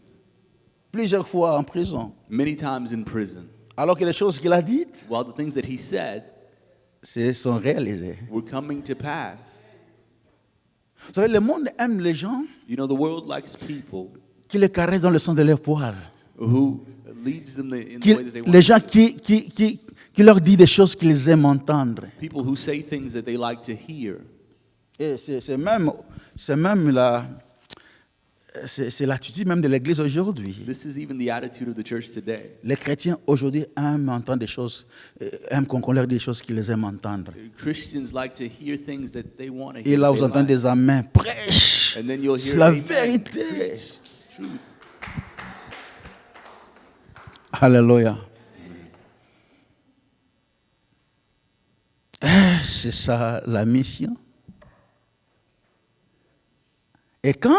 S2: plusieurs fois en prison,
S3: many times in prison,
S2: alors que les choses qu'il a dites
S3: while the things that he said
S2: sont réalisées.
S3: were coming to pass.
S2: Vous savez, le monde aime les gens
S3: You know, the world likes people
S2: qui les caressent dans le sens de leur poil.
S3: who leads them in the way that they want.
S2: Les gens qui leur disent des choses qu'ils aiment entendre.
S3: People who say things that they like to hear.
S2: Et c'est même l'attitude même de l'Église aujourd'hui.
S3: This is even the attitude of the church today.
S2: Les chrétiens aujourd'hui aiment entendre des choses, aiment qu'on leur dise des choses qu'ils aiment entendre.
S3: Christians like to hear things that they want to hear.
S2: Et là,
S3: that
S2: vous
S3: they
S2: entendez
S3: like.
S2: des amens. Prêche.
S3: And then you'll
S2: C'est
S3: hear
S2: la
S3: amen,
S2: vérité.
S3: preach, truth.
S2: Alléluia. C'est ça la mission. Et quand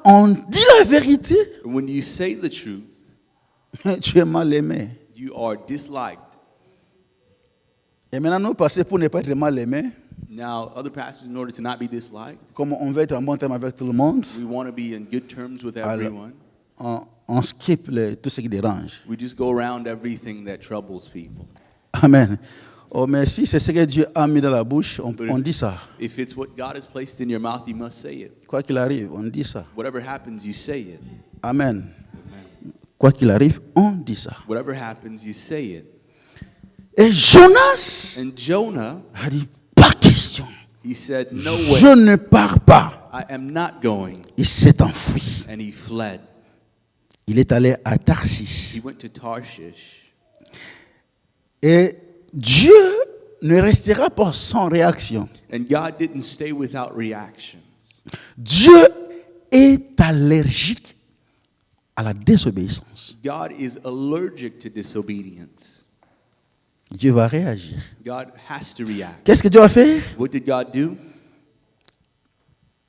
S2: on dit la vérité,
S3: When you say the truth,
S2: tu es mal aimé.
S3: you are disliked.
S2: Et maintenant, nous passons pour ne pas être mal aimé.
S3: Now, other pastors, in order to not be disliked,
S2: Comme on veut être en bon terme avec tout le monde,
S3: we want to be in good terms with
S2: alors,
S3: everyone.
S2: on skip tout ce qui dérange.
S3: We just go around everything that troubles people.
S2: Amen. Oh, mais si c'est ce que Dieu a mis dans la bouche, on dit ça.
S3: If it's what God has placed in your mouth, you must say it.
S2: Quoi qu'il arrive, on dit ça.
S3: Whatever happens, you say it.
S2: Amen.
S3: Amen.
S2: Quoi qu'il arrive, on dit ça.
S3: Whatever happens, you say it.
S2: Et Jonas
S3: And Jonah,
S2: a dit, pas question.
S3: he said, no
S2: Je
S3: way,
S2: ne pars pas.
S3: I am not going.
S2: Il s'est enfui.
S3: And he fled.
S2: Il est allé à Tarsis.
S3: He went to Tarshish.
S2: Et Dieu ne restera pas sans réaction.
S3: And God didn't stay without reaction.
S2: Dieu est allergique à la désobéissance.
S3: God is allergic to disobedience.
S2: Dieu va réagir.
S3: God has to react.
S2: Qu'est-ce que Dieu va faire?
S3: What did God do?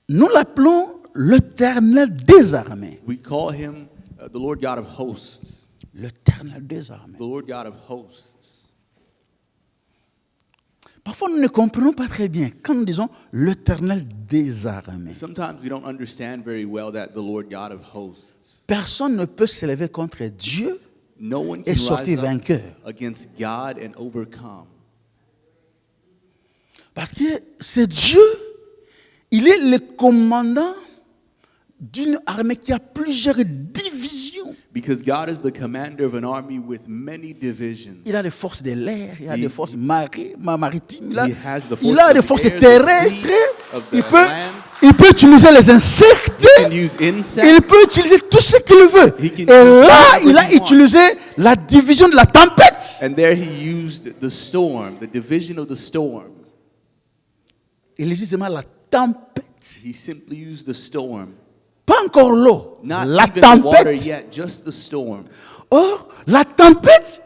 S2: Nous l'appelons l'Éternel désarmé.
S3: We call him the Lord God of hosts.
S2: L'Éternel désarmé.
S3: The Lord God of hosts.
S2: Parfois, nous ne comprenons pas très bien quand nous disons l'Éternel désarmé.
S3: Sometimes we don't understand very well that the Lord God of hosts.
S2: Personne ne peut s'élever contre Dieu
S3: No one
S2: et
S3: can
S2: sortir
S3: rise up
S2: vainqueur.
S3: against God and overcome.
S2: Parce que c'est Dieu, il est le commandant d'une armée qui a plusieurs divisions.
S3: Because God is the commander of an army with many divisions.
S2: Il a les forces de l'air, il a
S3: He-
S2: des forces maritimes,
S3: He has the
S2: il
S3: forces
S2: a
S3: of
S2: des
S3: the
S2: forces
S3: air, the
S2: terrestres.
S3: sea, of the
S2: Il peut,
S3: land.
S2: il peut utiliser les insectes.
S3: He can use insects.
S2: Il peut utiliser tout ce qu'il veut.
S3: He can
S2: Et
S3: use
S2: là,
S3: whatever
S2: il a
S3: he wants.
S2: utilisé la division de la tempête.
S3: And there he used the storm, the division of the storm.
S2: Il dit seulement la tempête.
S3: He simply used the storm.
S2: Pas encore l'eau.
S3: Not
S2: La
S3: even the water
S2: tempête.
S3: yet, just the storm.
S2: Or, la tempête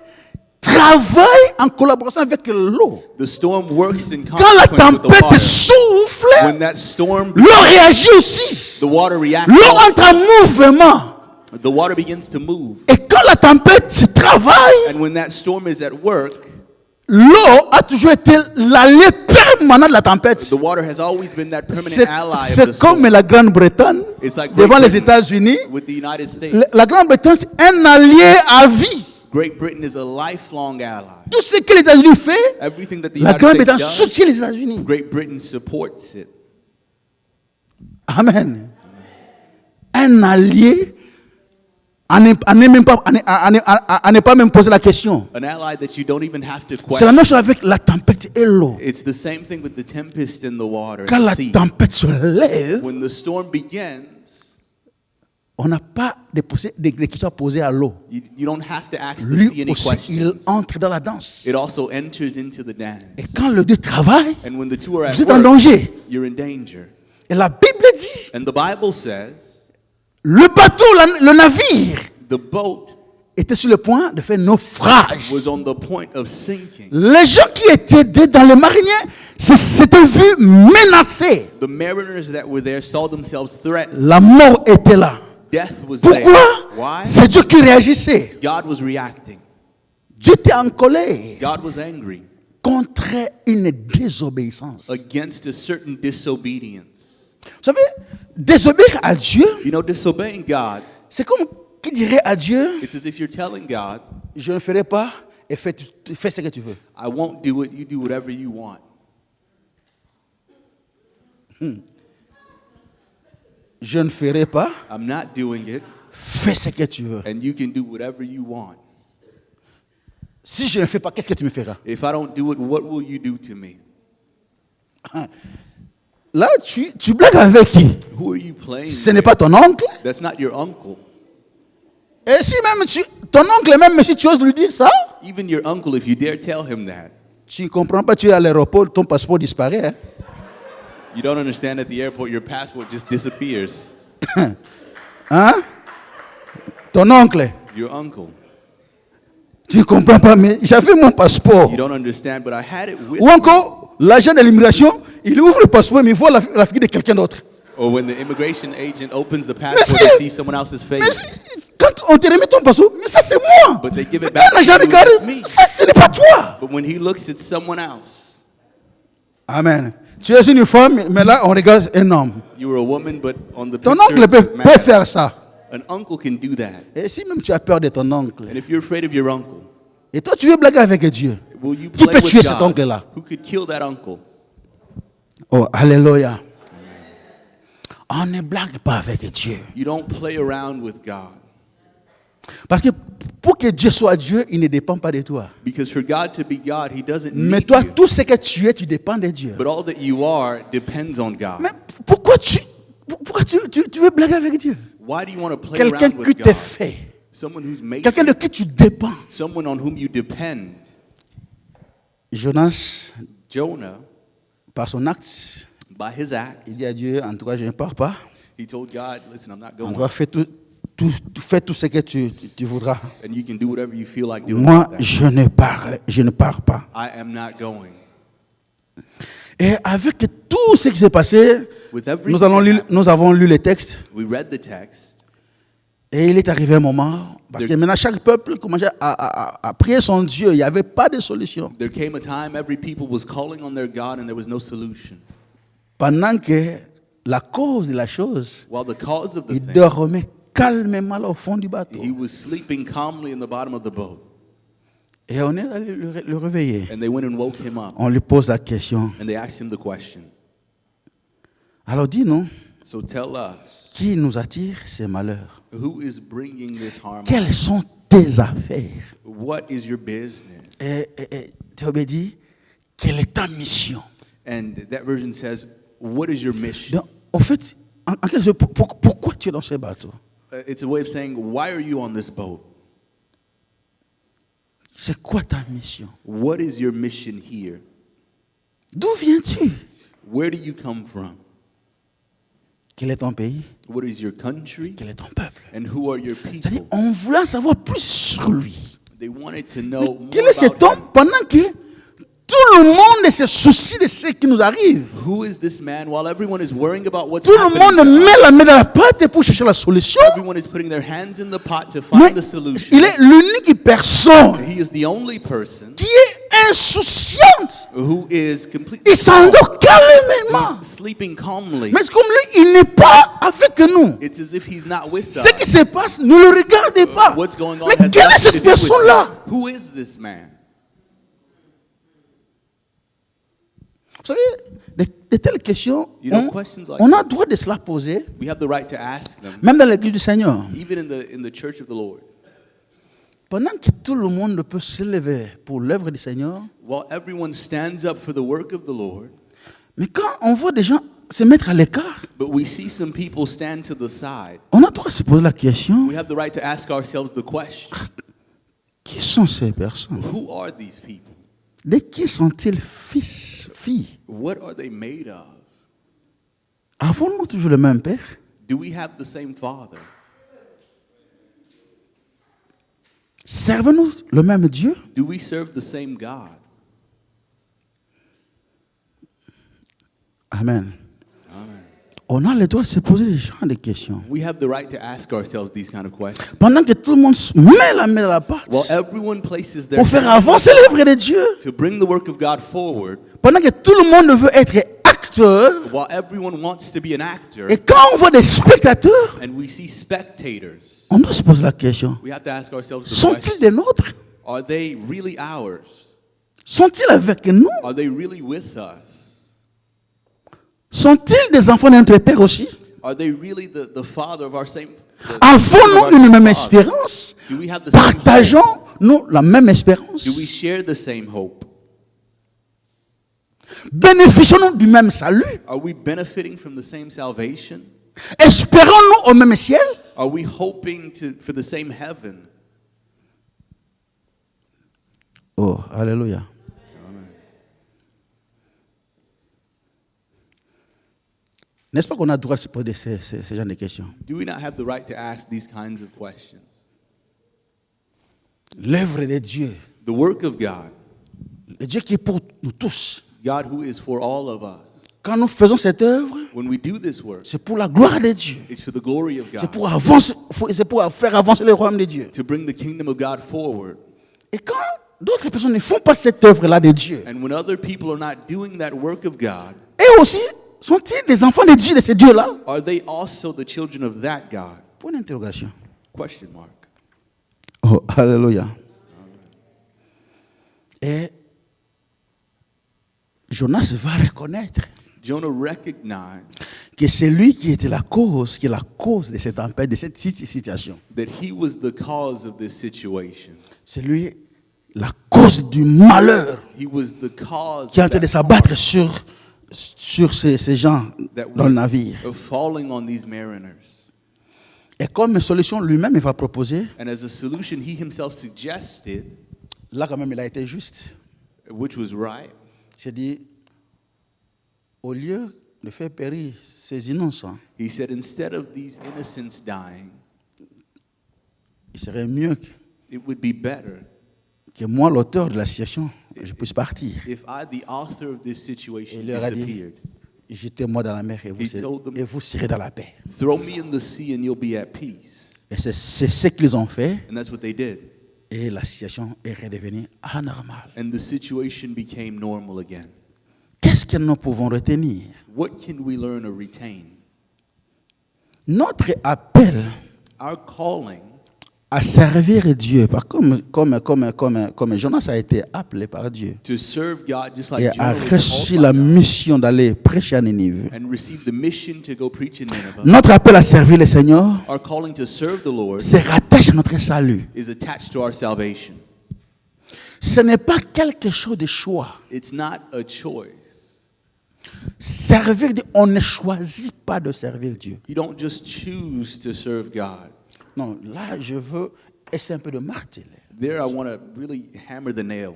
S2: travaille en collaboration avec l'eau.
S3: The storm works in
S2: Quand la
S3: consequence with the
S2: tempête
S3: water.
S2: souffle,
S3: When that storm,
S2: l'eau réagit aussi.
S3: the water reacts.
S2: L'eau
S3: also.
S2: entre en mouvement.
S3: The water begins to move.
S2: Et quand la tempête travaille,
S3: And when that storm is at work,
S2: l'eau a toujours été l'allié permanent de la tempête.
S3: the water has always been that permanent
S2: C'est
S3: ally of the
S2: c'est comme
S3: storm.
S2: la Grande-Bretagne
S3: It's like
S2: devant
S3: Great
S2: les
S3: Britain
S2: États-Unis.
S3: with the United States.
S2: La Grande-Bretagne, c'est un allié à vie.
S3: Great Britain is a lifelong ally.
S2: Tout ce que les États-Unis font,
S3: Everything that the
S2: la
S3: United States
S2: Grande-Bretagne
S3: does,
S2: soutient les États-Unis.
S3: Great Britain supports it.
S2: Amen. Un allié, à ne même pas, à ne pas même poser la question.
S3: An ally that you don't even have to
S2: C'est la
S3: question.
S2: même chose avec la tempête et l'eau.
S3: It's the same thing with the tempest in the water,
S2: Quand
S3: and the
S2: la
S3: sea.
S2: tempête se lève,
S3: When the storm begins,
S2: on n'a pas de questions à poser à l'eau.
S3: you don't have to ask the
S2: Lui
S3: sea any
S2: aussi, il
S3: questions.
S2: entre dans la danse.
S3: It also enters into the dance.
S2: Et quand les deux travaillent,
S3: And when the two are
S2: vous
S3: at
S2: êtes en
S3: work,
S2: danger.
S3: you're in danger.
S2: Et la Bible dit,
S3: And the Bible says
S2: le bateau, le navire,
S3: the boat
S2: était sur le point de faire naufrage.
S3: was on the point of sinking.
S2: Les gens qui étaient dans les mariniers s'étaient vus menacés.
S3: The mariners that were there saw themselves threatened.
S2: La mort était là.
S3: Death was there.
S2: Pourquoi?
S3: Why?
S2: C'est Dieu qui réagissait.
S3: God was reacting.
S2: Dieu était en colère
S3: God was angry
S2: contre une désobéissance.
S3: against a certain disobedience.
S2: Vous savez, désobéir à Dieu,
S3: You know, disobeying God,
S2: c'est comme qui dirait à Dieu,
S3: it's as if you're telling God,
S2: je ne ferai pas et fais ce que tu veux.
S3: I won't do it, you do whatever you want.
S2: Je ne ferai pas,
S3: I'm not doing it,
S2: fais ce que tu veux.
S3: and you can do whatever you want.
S2: Si je ne fais pas, qu'est-ce que tu me feras?
S3: If I don't do it, what will you do to me?
S2: Là, tu blagues avec qui?
S3: Who are you playing
S2: Ce n'est
S3: with?
S2: pas ton oncle.
S3: That's not your uncle.
S2: Et si même ton oncle, même si tu oses lui dire ça,
S3: Even your uncle, if you dare tell him that,
S2: tu ne comprends pas, tu es à l'aéroport, ton passeport disparaît. Hein?
S3: you don't understand at the airport, your passport just disappears.
S2: Hein? Ton oncle,
S3: Your uncle.
S2: tu ne comprends pas, mais j'avais mon passeport.
S3: You don't understand, but I had it with
S2: Ou encore, l'agent de l'immigration, il ouvre le passeport, mais il voit la figure de quelqu'un d'autre.
S3: Or when the immigration agent opens the
S2: Mais
S3: passport
S2: si-
S3: and sees someone else's
S2: Mais
S3: face.
S2: quand on te remet ton passeport, mais ça c'est moi.
S3: But they give it
S2: Mais
S3: back
S2: quand l'agent
S3: to you,
S2: regarde,
S3: it's me.
S2: ça ce n'est pas toi.
S3: But when he looks at someone else,
S2: Amen. Tu es une femme, mais là on regarde un homme.
S3: you were a woman, but on the
S2: Ton
S3: picture,
S2: oncle
S3: it's a
S2: peut
S3: man.
S2: faire ça.
S3: An uncle can do that.
S2: Et si même tu as peur de ton oncle,
S3: And if you're afraid of your uncle,
S2: et toi tu veux blaguer avec Dieu,
S3: will you
S2: qui
S3: play
S2: peut tuer
S3: with
S2: cet
S3: God?
S2: oncle-là?
S3: Who could kill that uncle?
S2: Oh, alléluia. On ne blague pas avec Dieu.
S3: You don't play around with God.
S2: Parce que pour que Dieu soit Dieu, il ne dépend pas de toi.
S3: Because for God to be God, He doesn't
S2: Mais
S3: need
S2: toi,
S3: you.
S2: tout ce que tu es, tu dépends de Dieu.
S3: But all that you are depends on God.
S2: Mais pourquoi tu veux blaguer avec Dieu?
S3: Why do you want to play
S2: Quelqu'un
S3: around
S2: qui
S3: with
S2: te
S3: God?
S2: fait.
S3: Someone who's made
S2: Quelqu'un de
S3: you.
S2: qui tu dépends.
S3: Someone on whom you depend.
S2: Jonas,
S3: Jonah,
S2: par son acte,
S3: by his act,
S2: il dit à Dieu, en tout cas, je ne pars pas.
S3: he told God, listen, I'm not
S2: En
S3: going.
S2: tout cas, fais tout ce que tu voudras.
S3: And you can do whatever you feel like doing.
S2: Moi,
S3: with that.
S2: je ne pars pas.
S3: I am not going.
S2: Et avec tout ce qui s'est passé,
S3: With everything
S2: nous avons lu les textes.
S3: we read the text.
S2: Et il est arrivé un moment, parce que maintenant chaque peuple commençait à prier son Dieu. Il n'y avait pas de solution.
S3: There came a time every people was calling on their God and there was no solution.
S2: Pendant que la cause de la chose,
S3: While the cause of the
S2: il
S3: thing,
S2: dormait calmement là au fond du bateau.
S3: he was sleeping calmly in the bottom of the boat.
S2: Et on est allé le réveiller.
S3: And they went and woke him up
S2: On lui pose la question.
S3: and they asked him the question.
S2: Alors dis-nous,
S3: So tell us,
S2: qui nous attire ces malheurs?
S3: who is bringing this harm?
S2: Quelles sont tes affaires?
S3: What is your business?
S2: Et Théobé dit, quelle est ta mission?
S3: And that version says, what is your mission?
S2: Donc, en fait, en quelque sorte, pourquoi tu es dans ce bateau?
S3: It's a way of saying, why are you on this boat?
S2: C'est quoi ta mission?
S3: What is your mission here?
S2: D'où viens-tu?
S3: Where do you come from?
S2: Quel est ton pays?
S3: What is your country?
S2: Quel est ton peuple?
S3: And who are your
S2: C'est-à-dire,
S3: people?
S2: on voulait en savoir plus sur lui.
S3: They wanted to
S2: Mais
S3: know more
S2: quel est cet
S3: about
S2: homme pendant que tout le monde se soucie de ce qui nous arrive?
S3: him. Who is this man? While everyone is worrying about what's
S2: Tout le
S3: happening
S2: monde
S3: to us,
S2: met la main dans la pâte pour chercher la solution.
S3: everyone is putting their hands in the pot to
S2: Mais
S3: find the solution.
S2: il est l'unique personne
S3: He is the only person
S2: qui est insouciante.
S3: who is completely
S2: Il s'endort calmement.
S3: He's sleeping calmly.
S2: Mais c'est comme lui, il n'est pas avec nous.
S3: It's as if he's not with
S2: Ce qui
S3: us.
S2: se passe, ne le regardez pas.
S3: What's going on
S2: Mais
S3: has
S2: quelle est
S3: nothing to
S2: cette
S3: do with
S2: personne-là?
S3: him. Who is this man?
S2: Vous savez, de telles questions,
S3: You know, questions like
S2: on a le droit de se la poser,
S3: We have the right to ask them,
S2: même dans l'église du Seigneur.
S3: even in the church of the Lord.
S2: Pendant que tout le monde peut se lever pour l'œuvre du Seigneur,
S3: While everyone stands up for the work of the Lord,
S2: mais quand on voit des gens se mettre à l'écart,
S3: but we see some people stand to the side,
S2: on a le droit de se poser la question,
S3: we have the right to ask ourselves the question,
S2: qui sont ces personnes?
S3: who are these people?
S2: De qui sont-ils fils, filles?
S3: What are they made of?
S2: Avons-nous toujours le même Père?
S3: Do we have the same Father?
S2: Servons-nous le même Dieu?
S3: Do we serve the same God?
S2: Amen.
S3: Amen.
S2: On a le droit de se poser ce genre de questions.
S3: We have the right to ask ourselves these kind of questions.
S2: Pendant que tout le monde met la main dans la pâte
S3: While everyone places their
S2: pour faire
S3: hand
S2: avancer l'œuvre de Dieu,
S3: to bring the work of God forward,
S2: pendant que tout le monde veut être acteur,
S3: while everyone wants to be an actor,
S2: et quand on voit des spectateurs,
S3: and we see spectators,
S2: on doit se poser la question,
S3: we have to ask ourselves the
S2: sont-ils
S3: question,
S2: des nôtres?
S3: are they really ours?
S2: Sont-ils avec nous?
S3: Are they really with us?
S2: Sont-ils des enfants de notre Père aussi?
S3: Are they really the father of our same
S2: Avons-nous une même espérance?
S3: Do we have the same hope?
S2: Partageons-nous la même espérance?
S3: Do we share the same hope?
S2: Bénéficions-nous du même salut?
S3: Are we benefiting from the same salvation?
S2: Espérons-nous au même ciel?
S3: Are we hoping for the same heaven?
S2: Oh, alléluia. N'est-ce pas qu'on a le droit de se poser ces genres de questions?
S3: Do we not have the right to ask these kinds of questions?
S2: L'œuvre de Dieu,
S3: The work of God,
S2: le Dieu qui est pour nous tous.
S3: God who is for all of us.
S2: Quand nous faisons cette œuvre,
S3: When we do this work,
S2: c'est pour la gloire de Dieu.
S3: it's for the glory of
S2: C'est
S3: God,
S2: pour avancer, c'est pour faire avancer le royaume de Dieu.
S3: to bring the kingdom of God forward.
S2: Et quand d'autres personnes ne font pas cette œuvre-là de Dieu,
S3: And when other people are not doing that work of God,
S2: eux aussi, sont-ils des enfants de Dieu, de ce Dieu-là?
S3: are they also the children of that God?
S2: Point d'interrogation.
S3: Question mark.
S2: Oh, alléluia. Et Jonas va reconnaître
S3: Jonah recognized
S2: que c'est lui qui était la cause, qui est la cause de cette tempête, de cette situation.
S3: that he was the cause of this situation.
S2: C'est lui la cause du malheur
S3: He was the cause
S2: qui est en
S3: of
S2: train de
S3: that
S2: s'abattre sur ces gens
S3: that
S2: dans le
S3: was
S2: navire.
S3: of falling on these mariners.
S2: Et comme solution, lui-même, il va proposer,
S3: And as a solution, he himself suggested,
S2: là quand même, il a été juste.
S3: which was right,
S2: Il s'est dit, au lieu de faire périr ces innocents,
S3: he said, instead of these innocents dying,
S2: il serait mieux
S3: it would be better
S2: que moi, l'auteur de la situation, je puisse partir.
S3: if I, the author of this situation,
S2: Il leur a dit,
S3: disappeared.
S2: jetez-moi dans la mer et vous serez dans la paix.
S3: Throw me in the sea and you'll be at peace.
S2: Et c'est ce qu'ils ont fait.
S3: And that's what they did.
S2: Et la situation est redevenue anormale.
S3: And the situation became normal again.
S2: Qu'est-ce que nous pouvons retenir?
S3: What can we learn or retain?
S2: Notre appel
S3: Our calling
S2: à servir Dieu, comme Jonas a été appelé par Dieu
S3: to serve God just like
S2: et
S3: Jonah
S2: a
S3: was
S2: reçu
S3: called
S2: la
S3: by God
S2: mission d'aller prêcher à Ninive.
S3: and received the mission to go preach in Nineveh.
S2: Notre appel à servir le Seigneur
S3: Our calling to serve the Lord
S2: se rattache à notre salut.
S3: is attached to our salvation.
S2: Ce n'est pas quelque chose de choix.
S3: It's not a choice.
S2: Servir Dieu, on ne choisit pas de servir Dieu.
S3: You don't just choose to serve God.
S2: Non, là, je veux essayer un peu de marteler.
S3: There, I want to really hammer the nail.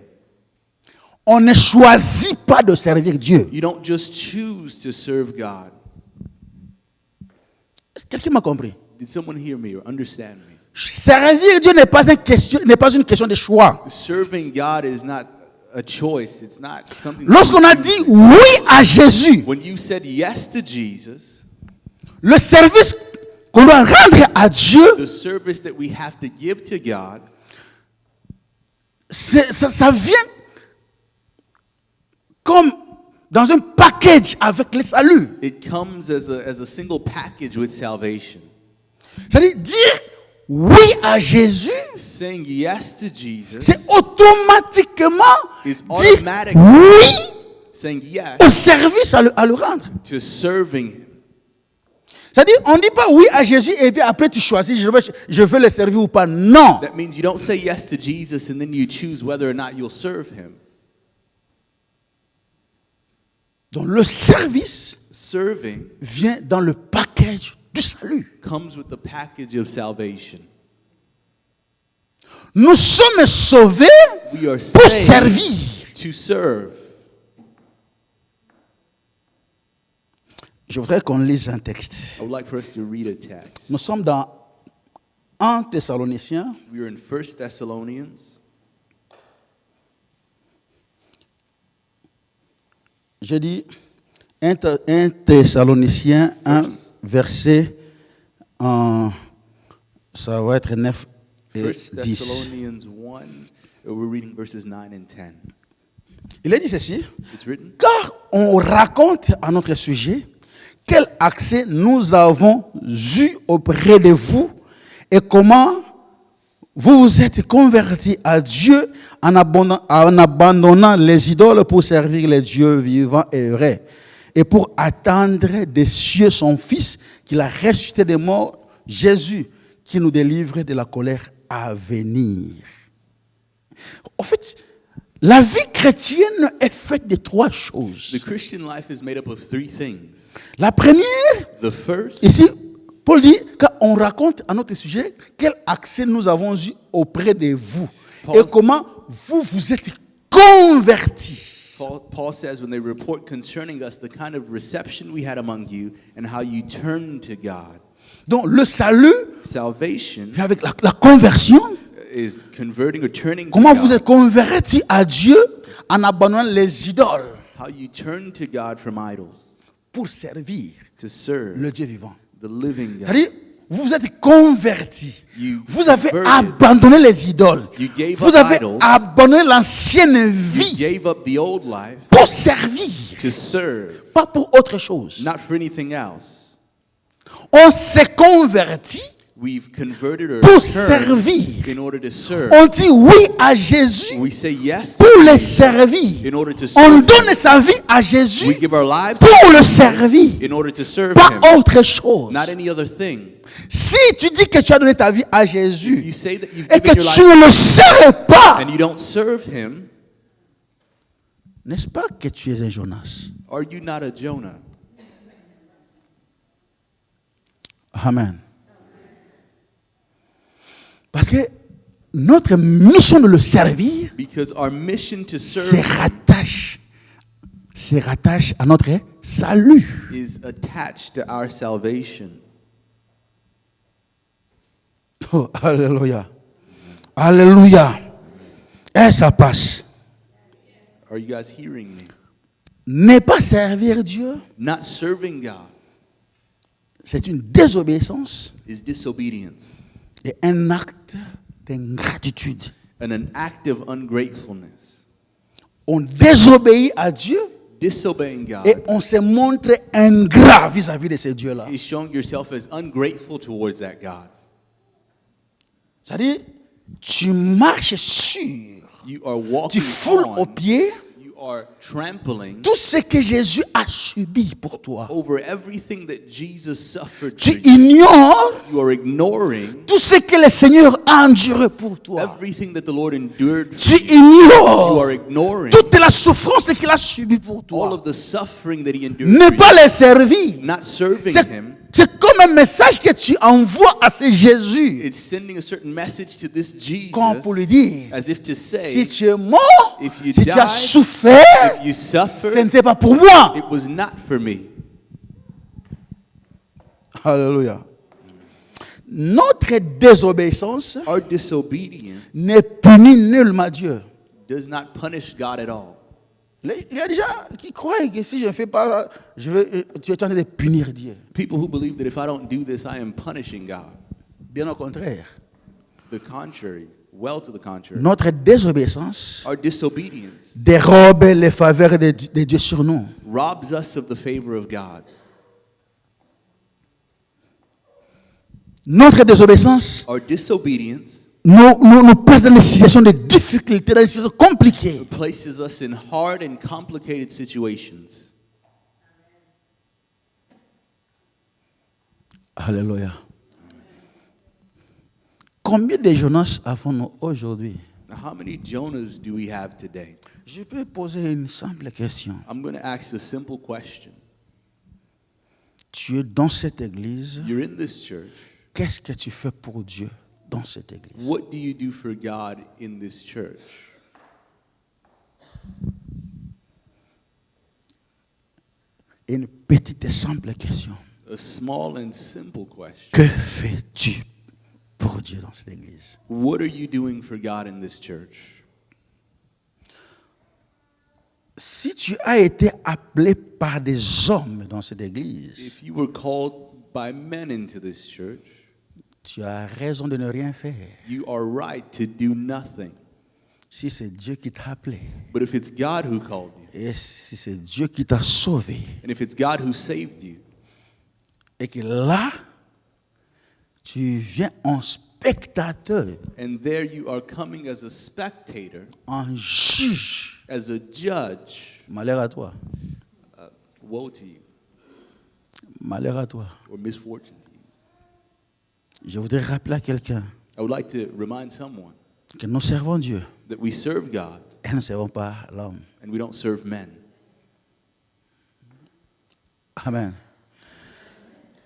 S2: On ne choisit pas de servir Dieu.
S3: You don't just choose to serve God.
S2: Est-ce que quelqu'un m'a compris?
S3: Did someone hear me or understand me?
S2: Servir Dieu n'est pas une question de choix.
S3: Serving God is not a choice. It's not something.
S2: Lorsqu'on a dit oui à Jésus,
S3: When you said yes to Jesus,
S2: le service qu'on doit rendre à Dieu,
S3: the service that we have to give to God,
S2: ça vient comme dans un package avec le salut.
S3: it comes as a single package with salvation.
S2: C'est-à-dire dire oui à Jésus,
S3: Saying yes to Jesus
S2: c'est automatiquement
S3: is
S2: dire
S3: automatic.
S2: oui
S3: Saying yes
S2: au service à le rendre.
S3: to serving Him.
S2: C'est-à-dire, on ne dit pas oui à Jésus et puis après tu choisis, je veux le servir ou pas. Non.
S3: That means you don't say yes to Jesus and then you choose whether or not you'll serve Him.
S2: Donc le service
S3: Serving
S2: vient dans le package du salut.
S3: comes with the package of salvation.
S2: Nous sommes sauvés
S3: We are
S2: pour
S3: saved
S2: servir.
S3: to serve.
S2: Je voudrais qu'on lise un texte.
S3: I would like for us to read a text.
S2: Nous sommes dans 1 Thessaloniciens,
S3: We are in 1 Thessalonians.
S2: je dis 1 Thessaloniciens 1, verset, ça va être 9 et
S3: 1
S2: 10.
S3: Thessalonians 1, we're reading verses 9 and 10.
S2: Il est dit ceci,
S3: It's written,
S2: car on raconte à notre sujet quel accès nous avons eu auprès de vous et comment vous vous êtes convertis à Dieu en abandonnant les idoles pour servir les dieux vivants et vrais et pour attendre des cieux son Fils qu'il a ressuscité des morts, Jésus, qui nous délivre de la colère à venir. En fait, la vie chrétienne est faite de 3 choses.
S3: the Christian life is made up of 3 things.
S2: La première,
S3: The first,
S2: ici, Paul dit qu'on raconte à notre sujet quel accès nous avons eu auprès de vous
S3: Paul-
S2: et comment vous vous êtes convertis.
S3: Paul says, when they report concerning us the kind of reception we had among you and how you turned to God.
S2: Donc le salut
S3: Salvation
S2: vient avec la conversion.
S3: is converting or turning to
S2: Comment vous
S3: God.
S2: êtes convertis à Dieu en abandonnant les idoles
S3: How you turn to God from idols
S2: pour servir
S3: to serve
S2: le Dieu vivant.
S3: the living God.
S2: C'est-à-dire, vous vous êtes convertis.
S3: You
S2: Vous avez
S3: converted.
S2: abandonné les idoles.
S3: You gave
S2: Vous
S3: up
S2: avez
S3: idols.
S2: abandonné l'ancienne
S3: You
S2: vie
S3: gave up the old life
S2: pour servir,
S3: to serve,
S2: pas pour autre chose.
S3: not for anything else.
S2: On s'est converti
S3: We've converted or
S2: pour
S3: turned
S2: servir.
S3: in order to serve.
S2: On dit oui à Jésus
S3: We say yes to
S2: pour le
S3: Jesus
S2: servir.
S3: in order to
S2: On
S3: serve
S2: donne
S3: Him.
S2: sa vie à
S3: We
S2: Jésus
S3: give our lives
S2: pour le servir,
S3: in order to serve
S2: pas
S3: Him,
S2: autre chose.
S3: not any other thing.
S2: Si tu dis que tu as donné ta vie à
S3: You
S2: Jésus
S3: say that you've
S2: et que
S3: given your
S2: tu
S3: life
S2: ne le sers pas,
S3: and you don't serve Him,
S2: n'est-ce pas que tu es un Jonas?
S3: are you not a Jonah?
S2: Amen. Parce que notre mission de le servir
S3: Because our mission to
S2: se
S3: serve
S2: rattache à notre salut.
S3: is attached to our salvation.
S2: Oh, alléluia. Alléluia. Et ça passe.
S3: Are you guys hearing me?
S2: Ne pas servir Dieu,
S3: Not serving God
S2: c'est une désobéissance
S3: is disobedience
S2: et un acte d'ingratitude.
S3: and an act of ungratefulness.
S2: On désobéit à Dieu
S3: Disobeying
S2: et
S3: God
S2: on se montre ingrat vis-à-vis de ce Dieu-là.
S3: is showing yourself as ungrateful towards that God.
S2: C'est-à-dire, tu marches sur,
S3: You are
S2: tu
S3: walking
S2: foules aux
S3: on,
S2: pieds
S3: you are trampling
S2: tout ce que Jésus a subi pour toi.
S3: over everything that Jesus suffered
S2: Tu
S3: for you.
S2: ignores
S3: You are ignoring
S2: tout ce que le Seigneur a enduré pour toi.
S3: everything that the Lord endured
S2: Tu
S3: for you. You
S2: ignores
S3: are ignoring
S2: toute la souffrance qu'il a subie pour
S3: all
S2: toi.
S3: of the suffering that he endured
S2: Ne
S3: for
S2: pas
S3: you.
S2: les servir.
S3: Not serving
S2: C'est
S3: him.
S2: c'est comme un message que tu envoies à ce Jésus.
S3: It's sending a certain message to this Jesus
S2: Comme pour lui dire,
S3: as if to say,
S2: si tu es mort,
S3: if you
S2: si tu as
S3: died,
S2: souffert,
S3: if you
S2: ce
S3: suffered,
S2: n'était pas pour moi.
S3: it was not for me.
S2: Alléluia. Notre désobéissance
S3: Our disobedience
S2: ne punit nullement Dieu.
S3: does not punish God at all.
S2: Il y a des gens qui croient que si je ne fais pas, tu es en train de punir Dieu.
S3: People who believe that if I don't do this, I am punishing God.
S2: Bien au contraire.
S3: The contrary, well to the contrary.
S2: Notre désobéissance
S3: Our disobedience
S2: dérobe les faveurs de Dieu sur nous.
S3: robs us of the favor of God.
S2: Notre désobéissance
S3: Our disobedience
S2: nous place dans des situations de difficulté, dans des situations compliquées.
S3: places us in hard and complicated situations.
S2: Alléluia. Combien de Jonas avons-nous aujourd'hui?
S3: Now, how many Jonahs do we have today?
S2: Je peux poser une simple question.
S3: I'm going to ask a simple question.
S2: Tu es dans cette église.
S3: You're in this church.
S2: Qu'est-ce que tu fais pour Dieu dans cette église?
S3: What do you do for God in this church?
S2: Une petite et simple question.
S3: A small and simple question.
S2: Que fais-tu pour Dieu dans cette église?
S3: What are you doing for God in this church?
S2: Si tu as été appelé par des hommes dans cette église,
S3: If you were called by men into this church,
S2: tu as raison de ne rien faire.
S3: you are right to do nothing.
S2: Si c'est Dieu qui t'a appelé,
S3: But if it's God who called you,
S2: et si c'est Dieu qui t'a sauvé,
S3: and if it's God who saved you,
S2: et que là, tu viens en spectateur,
S3: and there you are coming as a spectator,
S2: en juge,
S3: as a judge,
S2: malheur à toi,
S3: woe to you,
S2: malheur à toi.
S3: or misfortune to you.
S2: Je voudrais rappeler à quelqu'un
S3: I would like to remind someone
S2: que nous servons Dieu
S3: that we serve God
S2: et nous ne servons pas l'homme.
S3: and we don't serve men.
S2: Amen.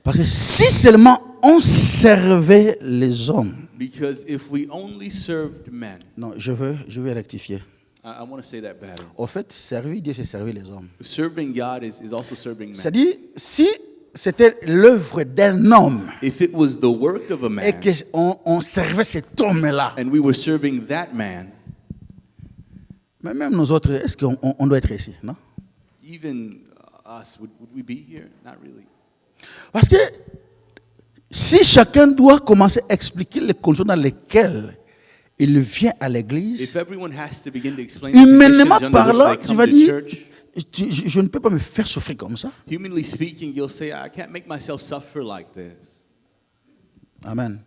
S2: Parce que si seulement on servait les hommes,
S3: Because if we only served men,
S2: non, je veux rectifier.
S3: I want to say that better.
S2: Au fait, servir Dieu, c'est servir les hommes.
S3: Serving God is also serving men.
S2: C'est-à-dire, si c'était l'œuvre d'un homme
S3: If it was the work of a
S2: et
S3: man
S2: qu'on servait cet homme-là,
S3: and we were serving that man,
S2: mais même nous autres, est-ce qu'on doit être ici, non?
S3: even us, would we be here? Not really.
S2: Parce que si chacun doit commencer à expliquer les conditions dans lesquelles il vient à l'église,
S3: If everyone has to begin to explain the
S2: humainement
S3: conditions under which
S2: parlant,
S3: they
S2: tu
S3: come
S2: vas
S3: to
S2: dire,
S3: church,
S2: je ne peux pas me faire souffrir comme ça.
S3: humanly speaking, you'll say, I can't make myself suffer like this.
S2: Amen.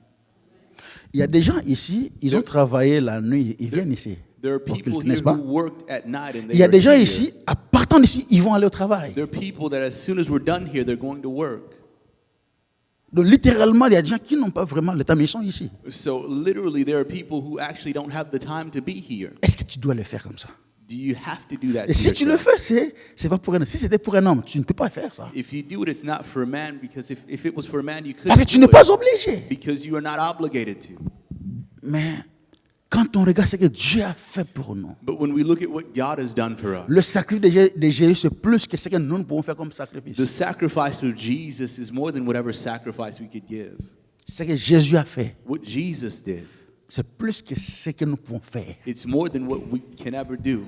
S2: Il y a des gens ici, ils ont travaillé la nuit, ils viennent ici.
S3: There are
S2: Pour
S3: people
S2: culte,
S3: here
S2: n'est-ce pas?
S3: who worked at night and
S2: Il
S3: they
S2: y a
S3: are
S2: des gens
S3: here.
S2: ici, à partant d'ici, ils vont aller au travail.
S3: There are people that as soon as we're done here, they're going to work.
S2: Donc littéralement, il y a des gens qui n'ont pas vraiment le temps, mais ils sont ici.
S3: So literally, there are people who actually don't have the time to be here.
S2: Est-ce que tu dois le faire comme ça?
S3: Do you have to do that?
S2: Et
S3: to
S2: si tu le
S3: yourself?
S2: fais, c'est pas pour un homme. Si c'était pour un homme, tu ne peux pas faire ça.
S3: If you do it, it's not for a man, because if it was for a man, you
S2: Parce que
S3: couldn't
S2: tu
S3: do
S2: n'es pas
S3: it,
S2: obligé.
S3: because you are not obligated to.
S2: Mais quand on regarde ce que Dieu a fait pour nous,
S3: But when we look at what God has done for us,
S2: le sacrifice de Jésus, c'est plus que ce que nous pouvons faire comme sacrifice.
S3: the sacrifice of Jesus is more than whatever sacrifice we could give.
S2: Ce que Jésus a fait,
S3: What Jesus did,
S2: c'est plus que ce que nous pouvons faire.
S3: it's more than what we can ever do.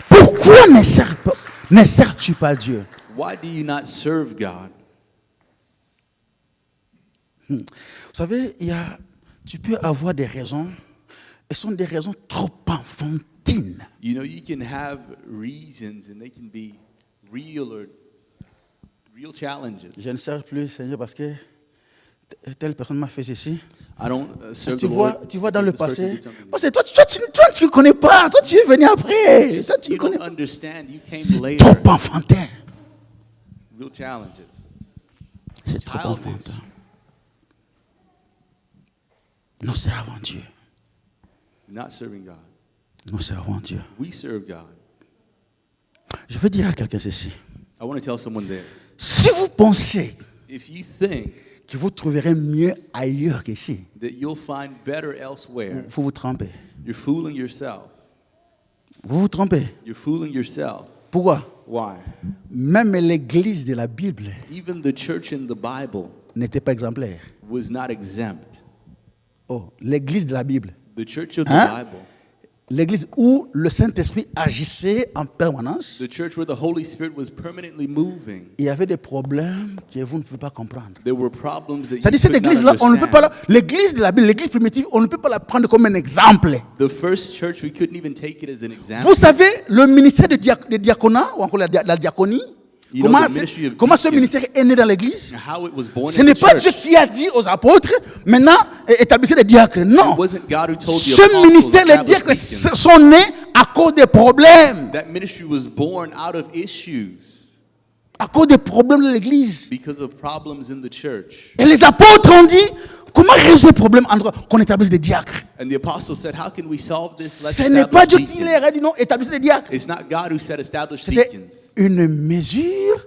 S2: Pourquoi ne sers-tu pas Dieu?
S3: Why do you not serve God?
S2: Vous savez, tu peux avoir des raisons, et ce sont des raisons trop enfantines.
S3: You know, you can have reasons and they can be real or real challenges.
S2: Je ne sers plus, Seigneur, parce que telle personne m'a fait ceci.
S3: I don't serve
S2: Tu
S3: the
S2: vois,
S3: Lord.
S2: tu vois dans le
S3: This person
S2: passé.
S3: did something to me.
S2: Parce que toi, tu ne connais pas. Toi, tu es venu après. Toi, tu ne
S3: You
S2: connais
S3: don't
S2: pas.
S3: understand. You came
S2: C'est
S3: later.
S2: trop enfantin.
S3: Real challenges.
S2: C'est trop
S3: Childish.
S2: enfantin. Nous servons Dieu.
S3: Not serving God.
S2: Nous servons Dieu.
S3: We serve God.
S2: Je veux dire à quelqu'un ceci.
S3: I want to tell someone this.
S2: Si vous pensez
S3: If you think
S2: que vous trouverez mieux ailleurs qu'ici,
S3: that you'll find better elsewhere,
S2: vous vous trompez.
S3: you're fooling yourself.
S2: Vous vous trompez.
S3: You're fooling yourself.
S2: Pourquoi?
S3: Why?
S2: Même l'église de la Bible
S3: Even the church in the Bible
S2: n'était pas exemplaire.
S3: was not exempt.
S2: Oh, l'église de la Bible.
S3: The church of the
S2: Hein?
S3: Bible,
S2: L'église où le Saint-Esprit agissait en permanence.
S3: the church where the Holy Spirit was permanently moving,
S2: Il y avait des problèmes que vous ne pouvez pas comprendre.
S3: there were problems that you
S2: C'est-à-dire, cette
S3: could not
S2: église-là, on ne peut pas
S3: understand.
S2: l'église de la Bible, l'église primitive, on ne peut pas la prendre comme un exemple.
S3: The first church, we couldn't even take it as an example.
S2: Vous savez, le ministère de diaconat, ou encore la diaconie,
S3: You know,
S2: comment,
S3: the ministry of
S2: comment ce
S3: deacon,
S2: ministère est né dans l'église?
S3: how it was born
S2: Ce
S3: in
S2: n'est
S3: the
S2: pas
S3: church.
S2: Dieu qui a dit aux apôtres, maintenant, établissez des diacres. Non.
S3: It wasn't God who told the
S2: Ce
S3: apostles
S2: ministère, les
S3: establish
S2: diacres
S3: deacons.
S2: sont nés à cause des problèmes.
S3: That ministry was born out of issues
S2: À cause des problèmes de l'église.
S3: because of problems in the church.
S2: Et les apôtres ont dit, comment résoudre les problèmes en droit qu'on établisse des diacres?
S3: And the apostles said, how can we solve this? Let's
S2: Ce n'est pas Dieu
S3: establish
S2: qui leur a
S3: deacons.
S2: dit non, établissez des diacres.
S3: It's not God who said establish
S2: C'était
S3: deacons.
S2: une mesure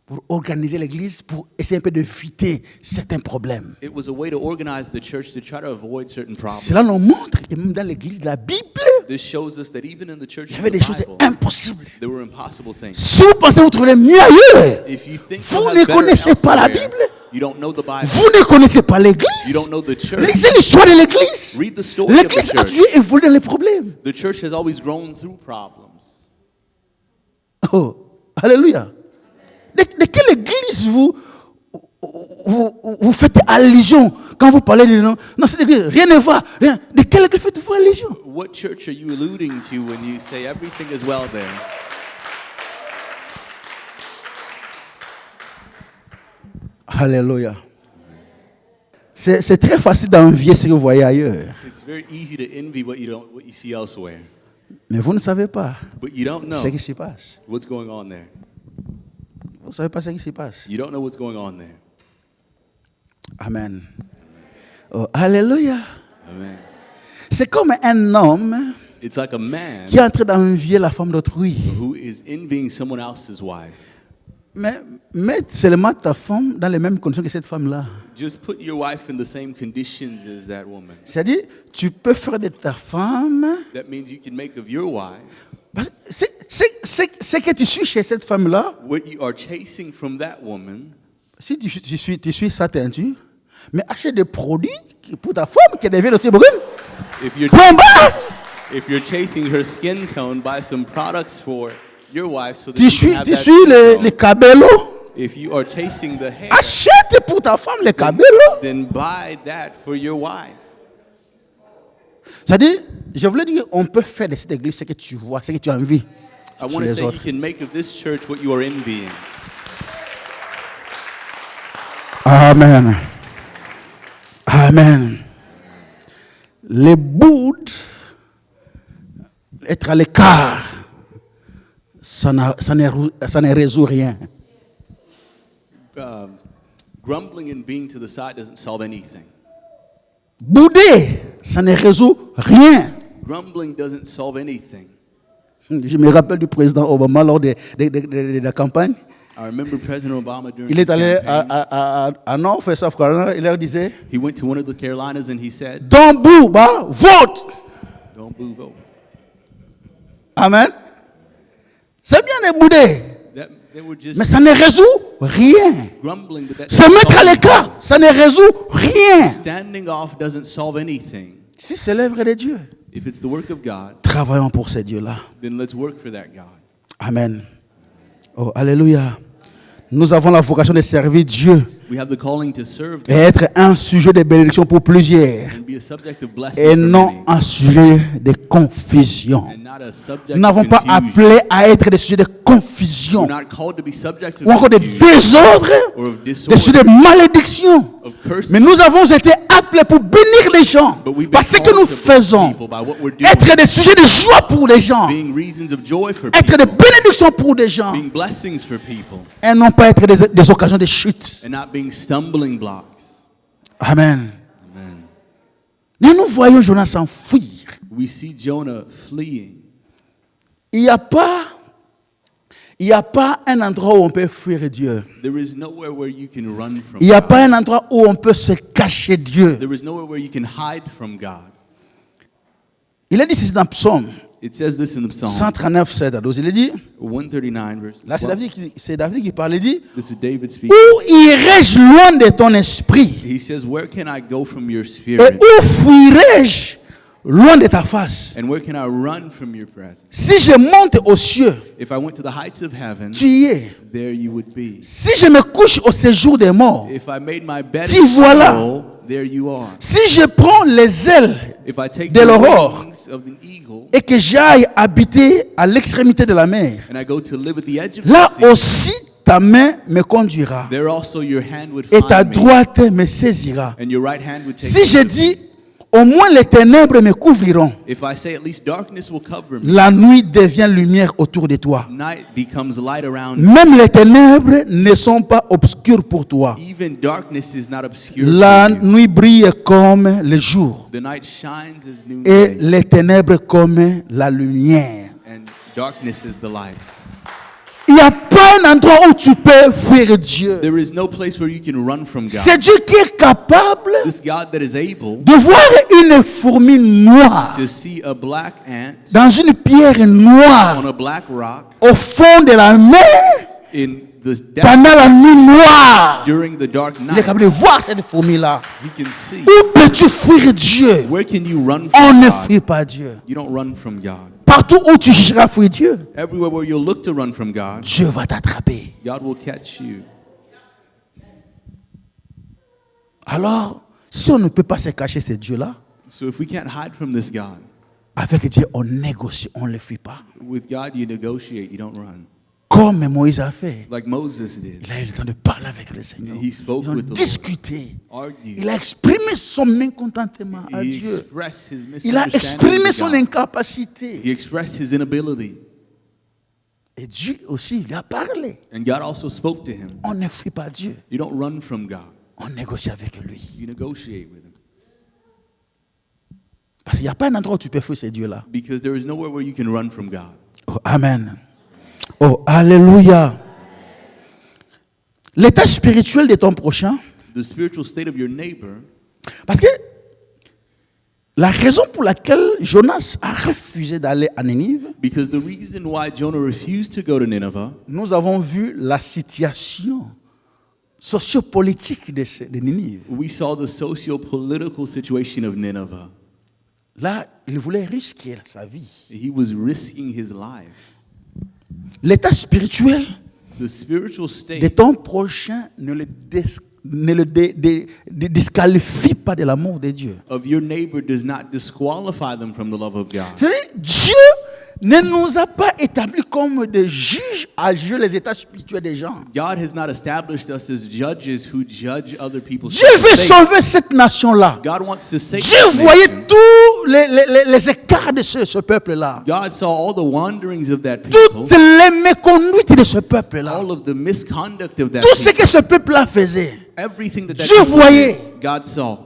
S2: pour organiser l'église, pour essayer un peu d'éviter certains problèmes.
S3: It was a way to organize the church to try to avoid certain problems.
S2: Cela nous montre que même dans l'église de la Bible,
S3: This shows us that even in the church
S2: il y
S3: of
S2: avait
S3: the
S2: des choses
S3: Bible,
S2: impossibles.
S3: there were impossible things.
S2: Si vous pensez que vous trouverez mieux ailleurs,
S3: If you think
S2: vous
S3: you'll have
S2: ne
S3: better
S2: connaissez pas la
S3: elsewhere,
S2: Bible,
S3: you don't know the Bible.
S2: vous ne connaissez pas
S3: You
S2: l'église.
S3: don't know the church.
S2: Lisez l'histoire de l'église.
S3: Read the story of the
S2: L'église a
S3: church.
S2: toujours évolué dans les problèmes.
S3: The church has always grown through problems.
S2: Oh, alléluia. De quelle église vous faites allusion quand vous parlez de non, cette église, rien ne va. Rien. De quelle église faites-vous allusion?
S3: What church are you alluding to when you say everything is well there?
S2: Alléluia. C'est très facile d'envier ce que vous voyez ailleurs.
S3: It's very easy to envy what you see elsewhere,
S2: Mais vous ne savez pas
S3: but you don't know
S2: ce qui se passe.
S3: what's going on there.
S2: Vous ne savez pas ce qui se passe.
S3: You don't know what's going on there.
S2: Amen. Oh, alléluia.
S3: Amen.
S2: C'est comme un homme
S3: It's like a man
S2: qui est en train d'envier la femme d'autrui.
S3: who is envying someone else's wife.
S2: Mais mets seulement ta femme dans les mêmes conditions que cette femme-là.
S3: Just put your wife in the same conditions as that woman.
S2: C'est-à-dire, tu peux faire de ta femme.
S3: That means you can make of your wife
S2: Parce que ce que tu suis chez cette femme-là,
S3: what you are chasing from that woman.
S2: si tu suis sa teinture, mais achète des produits pour ta femme qui devient aussi brune.
S3: If you're
S2: Point barre.
S3: If you're chasing her skin tone, buy some products for your wife so that
S2: Tu
S3: she
S2: suis,
S3: can have
S2: tu
S3: that
S2: suis
S3: skin
S2: les
S3: tone.
S2: cabellos.
S3: If you are chasing the hair,
S2: Achète pour ta femme les cabellos.
S3: then buy that for your wife.
S2: C'est-à-dire, je voulais dire, on peut faire de cette église ce que tu vois, ce que tu as envie.
S3: I
S2: chez
S3: want to
S2: les
S3: say you
S2: autres.
S3: can make of this church what you are envying.
S2: Amen. Amen. Les boudes, être à l'écart, ça ne résout rien.
S3: Grumbling and being to the side doesn't solve anything.
S2: Bouder, ça ne résout rien.
S3: Grumbling doesn't solve anything.
S2: Je me rappelle du président Obama lors de la campagne.
S3: I remember President Obama during
S2: Il
S3: his
S2: est allé
S3: campaign.
S2: à North et South Carolina, il leur disait,
S3: He went to one of the Carolinas and he said,
S2: don't boo, bah, vote.
S3: "Don't boo, vote."
S2: Amen. C'est bien de bouder,
S3: They were just
S2: mais ça ne résout rien.
S3: grumbling, but that
S2: Se mettre à l'écart, ça ne résout rien.
S3: standing off doesn't solve anything.
S2: Si c'est l'œuvre de Dieu,
S3: If it's the work of God,
S2: travaillons pour ces dieux-là.
S3: then let's work for that God.
S2: Amen. Oh, alléluia. Nous avons la vocation de servir Dieu
S3: We have the calling to serve
S2: et
S3: God
S2: être un sujet de bénédiction pour plusieurs
S3: and be a subject of blessing
S2: et
S3: for
S2: non
S3: many,
S2: un sujet de confusion.
S3: and not a subject
S2: Nous n'avons
S3: of
S2: pas
S3: confusion.
S2: appelé à être des sujets de confusion
S3: We're not called to be subjects
S2: ou encore
S3: of
S2: de
S3: confusion
S2: désordre,
S3: or of
S2: des
S3: disorder,
S2: sujets de malédiction.
S3: of curses.
S2: Mais nous avons été appelés pour bénir les gens
S3: But we've been
S2: par ce que
S3: called
S2: nous
S3: to bless
S2: faisons.
S3: people by what we're doing,
S2: Être des sujets de joie pour les gens,
S3: being reasons of joy for
S2: être des
S3: people,
S2: bénédictions pour des gens,
S3: being blessings for people,
S2: et non pas être des occasions de chute.
S3: and not being stumbling blocks.
S2: Amen.
S3: Amen.
S2: Mais nous voyons Jonas s'enfuir.
S3: We see Jonah fleeing.
S2: Il n'y a pas un endroit où on peut fuir Dieu.
S3: There is nowhere where you can run from
S2: Il n'y a
S3: God.
S2: pas un endroit où on peut se cacher Dieu.
S3: There is nowhere where you can hide from God.
S2: Il a dit ceci dans Psaume
S3: It says this in the Psalm
S2: 139, 7 à 12. Il a dit,
S3: 139, verse
S2: là
S3: 12.
S2: c'est David qui parle, il dit,
S3: This is David speaking.
S2: où irai-je loin de ton esprit?
S3: He says, "Where can I go from your
S2: Et
S3: spirit?
S2: où fuirai-je loin de ta face?
S3: And where can I run from your presence?
S2: Si je monte aux cieux,
S3: If I went to the heights of heaven,
S2: tu y es.
S3: there you would be.
S2: Si je me couche au séjour des morts,
S3: If I made my bed
S2: T'y
S3: in
S2: voilà.
S3: Sheol, there you are.
S2: si je prends les ailes
S3: If I take
S2: de
S3: the
S2: l'aurore
S3: wings of an eagle
S2: et que j'aille habiter à l'extrémité de la mer,
S3: and I go to live at the edge of
S2: là
S3: the sea,
S2: aussi ta main me conduira
S3: there also your hand would
S2: et ta
S3: find me,
S2: droite me saisira.
S3: and your right hand would take
S2: Si je
S3: me.
S2: dis, au moins les ténèbres me couvriront,
S3: If I say at least darkness will cover me,
S2: la nuit devient lumière autour de toi.
S3: night becomes light around me.
S2: Même les ténèbres ne sont pas obscures pour toi.
S3: Even darkness is not obscure
S2: La
S3: for you.
S2: nuit brille comme le jour
S3: The night shines as
S2: et
S3: noonday,
S2: les ténèbres comme la lumière.
S3: and darkness is the light.
S2: Il n'y a pas un endroit où tu peux fuir Dieu.
S3: There is no place where you can run from God.
S2: C'est Dieu qui est capable
S3: This God that is able
S2: de voir une fourmi noire
S3: to see a black ant
S2: dans une pierre noire
S3: on a black rock
S2: au fond de la mer
S3: in the
S2: pendant
S3: depth
S2: la nuit noire.
S3: during the dark
S2: Il est
S3: night.
S2: capable de voir cette fourmi-là.
S3: He can see.
S2: Où peux-tu fuir Dieu?
S3: Where can you run
S2: On
S3: from
S2: ne
S3: God?
S2: fuit pas Dieu.
S3: You don't run from God.
S2: Partout où tu chercheras à fuir Dieu,
S3: Everywhere where you'll look to run from God,
S2: Dieu va t'attraper.
S3: God will catch you.
S2: Alors, si on ne peut pas se cacher ce Dieu-là,
S3: So if we can't hide from this God,
S2: avec Dieu, on négocie, on ne le fuit pas.
S3: with God you negotiate, you don't run.
S2: Comme Moïse a fait.
S3: Like Moses did.
S2: Il a eu le temps de parler avec le Seigneur.
S3: He spoke
S2: Ils ont
S3: with the Lord.
S2: discuté.
S3: Argued.
S2: Il a exprimé son mécontentement à
S3: He
S2: Dieu.
S3: expressed his
S2: Il a
S3: misunderstanding
S2: exprimé
S3: of
S2: son
S3: God.
S2: incapacité.
S3: He expressed his inability.
S2: Et Dieu aussi lui a parlé.
S3: And God also spoke to him.
S2: On ne fuit pas Dieu.
S3: You don't run from God.
S2: On négocie avec lui.
S3: You negotiate with him.
S2: Parce qu'il n'y a pas un endroit où tu peux fuir ce Dieu-là.
S3: Because there is nowhere where you can run from God.
S2: Oh, amen. Oh, alléluia. L'état spirituel de ton prochain.
S3: The spiritual state of your neighbor,
S2: Parce que la raison pour laquelle Jonas a refusé d'aller à Ninive,
S3: because the reason why Jonah refused to go to Nineveh,
S2: nous avons vu la situation sociopolitique de Ninive.
S3: we saw the socio-political situation of Nineveh.
S2: Là, il voulait risquer sa vie.
S3: He was risking his life.
S2: L'état spirituel
S3: The spiritual
S2: de
S3: state
S2: ton prochain ne le disqualifie pas de l'amour de Dieu.
S3: of your neighbor does not disqualify them from the love of God.
S2: C'est-à-dire, Dieu ne nous a pas établis comme des juges à juger les états spirituels des gens.
S3: God has not established us as judges who judge other people's
S2: Dieu veut
S3: states.
S2: sauver cette nation-là.
S3: God wants to save
S2: Dieu
S3: this
S2: voyait
S3: nation.
S2: tous les écarts de ce peuple-là.
S3: God saw all the wanderings of that people,
S2: Toutes les méconduites de ce peuple-là.
S3: all of the misconduct of that
S2: Tout ce
S3: people,
S2: que ce peuple-là faisait.
S3: everything that
S2: Dieu
S3: people
S2: voyait.
S3: did, God saw.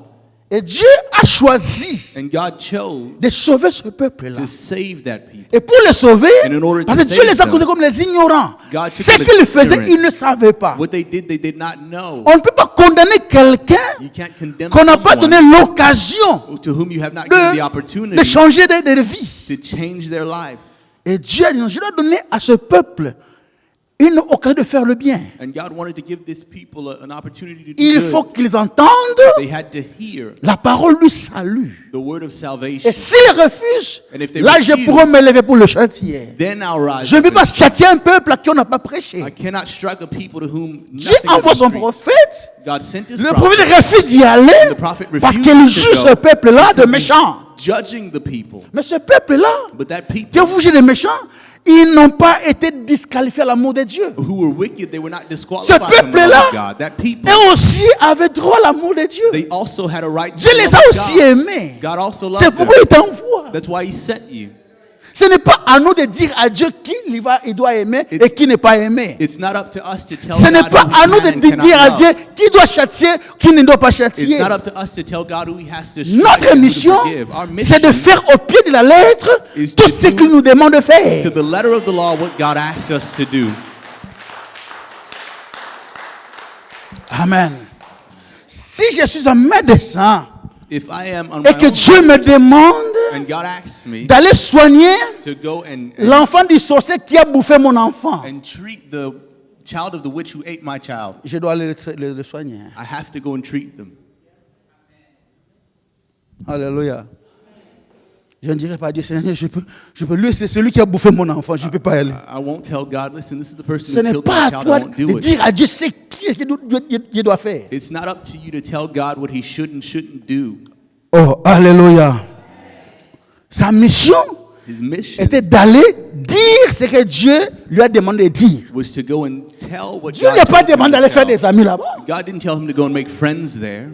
S2: Et Dieu a choisi
S3: And God chose
S2: de sauver ce peuple-là.
S3: to save that people.
S2: Et pour les sauver,
S3: And in order
S2: parce
S3: to
S2: que Dieu
S3: save
S2: les a
S3: them,
S2: considérés comme les ignorants.
S3: God took
S2: Ce
S3: them as
S2: qu'ils faisaient,
S3: ignorant.
S2: ils ne savaient pas.
S3: What they did not know.
S2: On ne peut pas condamner quelqu'un
S3: You can't condemn
S2: qu'on n'a pas donné
S3: someone
S2: l'occasion
S3: to whom you have not given the
S2: de
S3: opportunity
S2: changer de vie.
S3: to change their life.
S2: Et Dieu a dit, non, je dois donner à ce peuple Ils n'ont aucun de faire le bien.
S3: And God wanted to give these people an opportunity to do
S2: Il
S3: good.
S2: faut qu'ils entendent
S3: They had to hear
S2: la parole du salut.
S3: the word of salvation.
S2: Et s'ils refusent,
S3: And if they
S2: là je
S3: refuse,
S2: pourrais me lever pour le châtier.
S3: Then I'll rise
S2: Je ne
S3: up
S2: peux pas
S3: and-
S2: châtier un peuple à qui on n'a pas prêché.
S3: I cannot strike a people to whom
S2: Dieu
S3: nothing has
S2: envoie
S3: been
S2: son
S3: preached.
S2: prophète.
S3: God sent his
S2: Le
S3: prophet,
S2: prophète refuse d'y aller
S3: the prophet
S2: parce
S3: refused
S2: qu'il
S3: to
S2: juge
S3: go
S2: ce peuple-là de
S3: because he's
S2: méchants.
S3: judging the people.
S2: Mais ce peuple-là,
S3: But that
S2: qui
S3: people
S2: ont jugé des méchants, ils n'ont pas été disqualifiés à l'amour de Dieu.
S3: who were wicked, they were not
S2: Ce
S3: disqualified from the
S2: peuple-là,
S3: love of God. That people,
S2: eux aussi avaient droit à l'amour de Dieu.
S3: they also had a right to
S2: Dieu
S3: the
S2: les
S3: love
S2: a
S3: of
S2: aussi
S3: God.
S2: aimés.
S3: God also
S2: C'est
S3: loved them.
S2: pourquoi il t'envoie.
S3: That's why he sent you.
S2: Ce n'est pas à nous de dire à Dieu qui il doit aimer et qui n'est pas aimé.
S3: It's not up to us to tell
S2: Ce n'est
S3: God
S2: pas
S3: who
S2: à
S3: he
S2: nous
S3: can and
S2: de
S3: cannot
S2: dire à
S3: love.
S2: Dieu qui doit châtier, qui ne doit pas
S3: It's
S2: châtier.
S3: not up to us to tell God who he has to strike
S2: Notre
S3: and who to
S2: mission,
S3: forgive. Our
S2: c'est de
S3: mission
S2: faire au pied de la lettre
S3: is
S2: tout
S3: to
S2: ce
S3: do
S2: qu'il nous demande de
S3: to
S2: faire.
S3: the letter of the law what God asks us to do.
S2: Amen. Si je suis un médecin
S3: If I am on
S2: et
S3: my
S2: que
S3: own
S2: Dieu me demande
S3: and God asks me
S2: d'aller soigner
S3: to go and
S2: l'enfant du sorcier qui a bouffé mon enfant,
S3: treat the child of the witch who ate my child,
S2: je dois aller le soigner.
S3: I have to go and treat them.
S2: Alléluia. Je ne dirai pas à Dieu, Seigneur, je peux, lui, c'est celui qui a bouffé mon enfant, je ne peux pas y aller.
S3: I won't tell God, listen, this is the person
S2: Ce
S3: who
S2: n'est
S3: killed
S2: pas
S3: my
S2: à
S3: child.
S2: toi
S3: I won't
S2: de
S3: do it.
S2: dire à Dieu c'est qui qu'il doit faire.
S3: It's not up to you to tell God what he should and shouldn't do.
S2: Oh, alléluia. Sa mission
S3: His mission
S2: était d'aller dire ce que Dieu lui a demandé de dire.
S3: was to go and tell what
S2: Dieu
S3: God
S2: ne lui a pas
S3: told him
S2: demandé
S3: to
S2: d'aller faire
S3: tell.
S2: des amis là-bas.
S3: God didn't tell him to go and make friends there.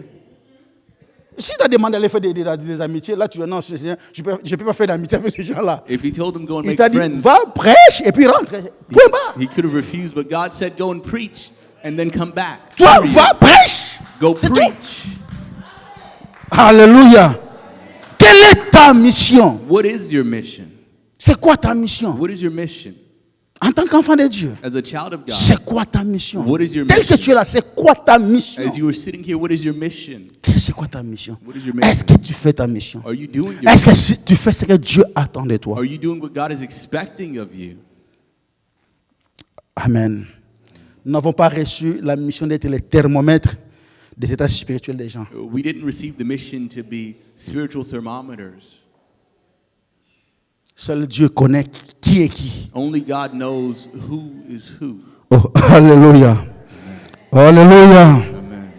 S2: Si tu as demandé d'aller faire des amitiés, là tu dis non, je ne peux pas faire d'amitié avec ces gens-là.
S3: If he told him go and
S2: Il
S3: make
S2: t'a dit,
S3: friends,
S2: va, prêche et puis rentre. Point barre.
S3: he could have refused, but God said go and preach and then come back.
S2: Toi,
S3: Period.
S2: va, prêche.
S3: Go
S2: C'est tout.
S3: preach.
S2: Alléluia. Quelle est ta mission?
S3: What is your mission?
S2: C'est quoi ta mission?
S3: What is your mission?
S2: En tant qu'enfant de Dieu,
S3: As a child of God,
S2: c'est quoi ta mission?
S3: What is your
S2: Tel que
S3: mission?
S2: tu es là, c'est quoi ta mission?
S3: as you were sitting here, what is your mission?
S2: C'est quoi ta mission?
S3: What is your mission?
S2: Est-ce que tu fais ta mission?
S3: Are you doing your
S2: Est-ce que tu fais ce que Dieu attend de toi?
S3: Are you doing what God is expecting of you?
S2: Amen. Nous n'avons pas reçu la mission d'être les thermomètres des états spirituels des gens.
S3: We didn't receive the mission to be spiritual thermometers.
S2: Seul Dieu connaît qui est qui.
S3: Only God knows who is who.
S2: Oh, alléluia. Alléluia.
S3: Amen.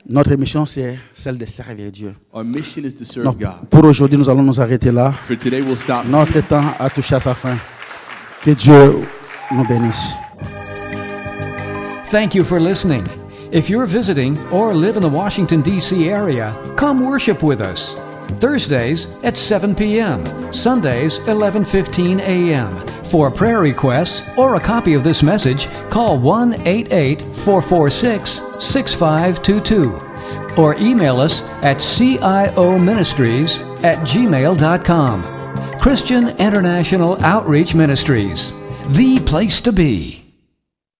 S2: Notre mission, c'est celle de servir Dieu.
S3: Our mission is to serve
S2: Donc,
S3: God.
S2: pour aujourd'hui, nous allons nous arrêter là.
S3: For today, we'll stop.
S2: Notre temps a touché à sa fin. Que Dieu nous bénisse.
S1: Thank you for listening. If you're visiting or live in the Washington, D.C. area, come worship with us. Thursdays at 7 p.m., Sundays 11:15 a.m. For prayer requests or a copy of this message, call 1-88-446-6522 or email us at cioministries@gmail.com. Christian International Outreach Ministries, the place to be.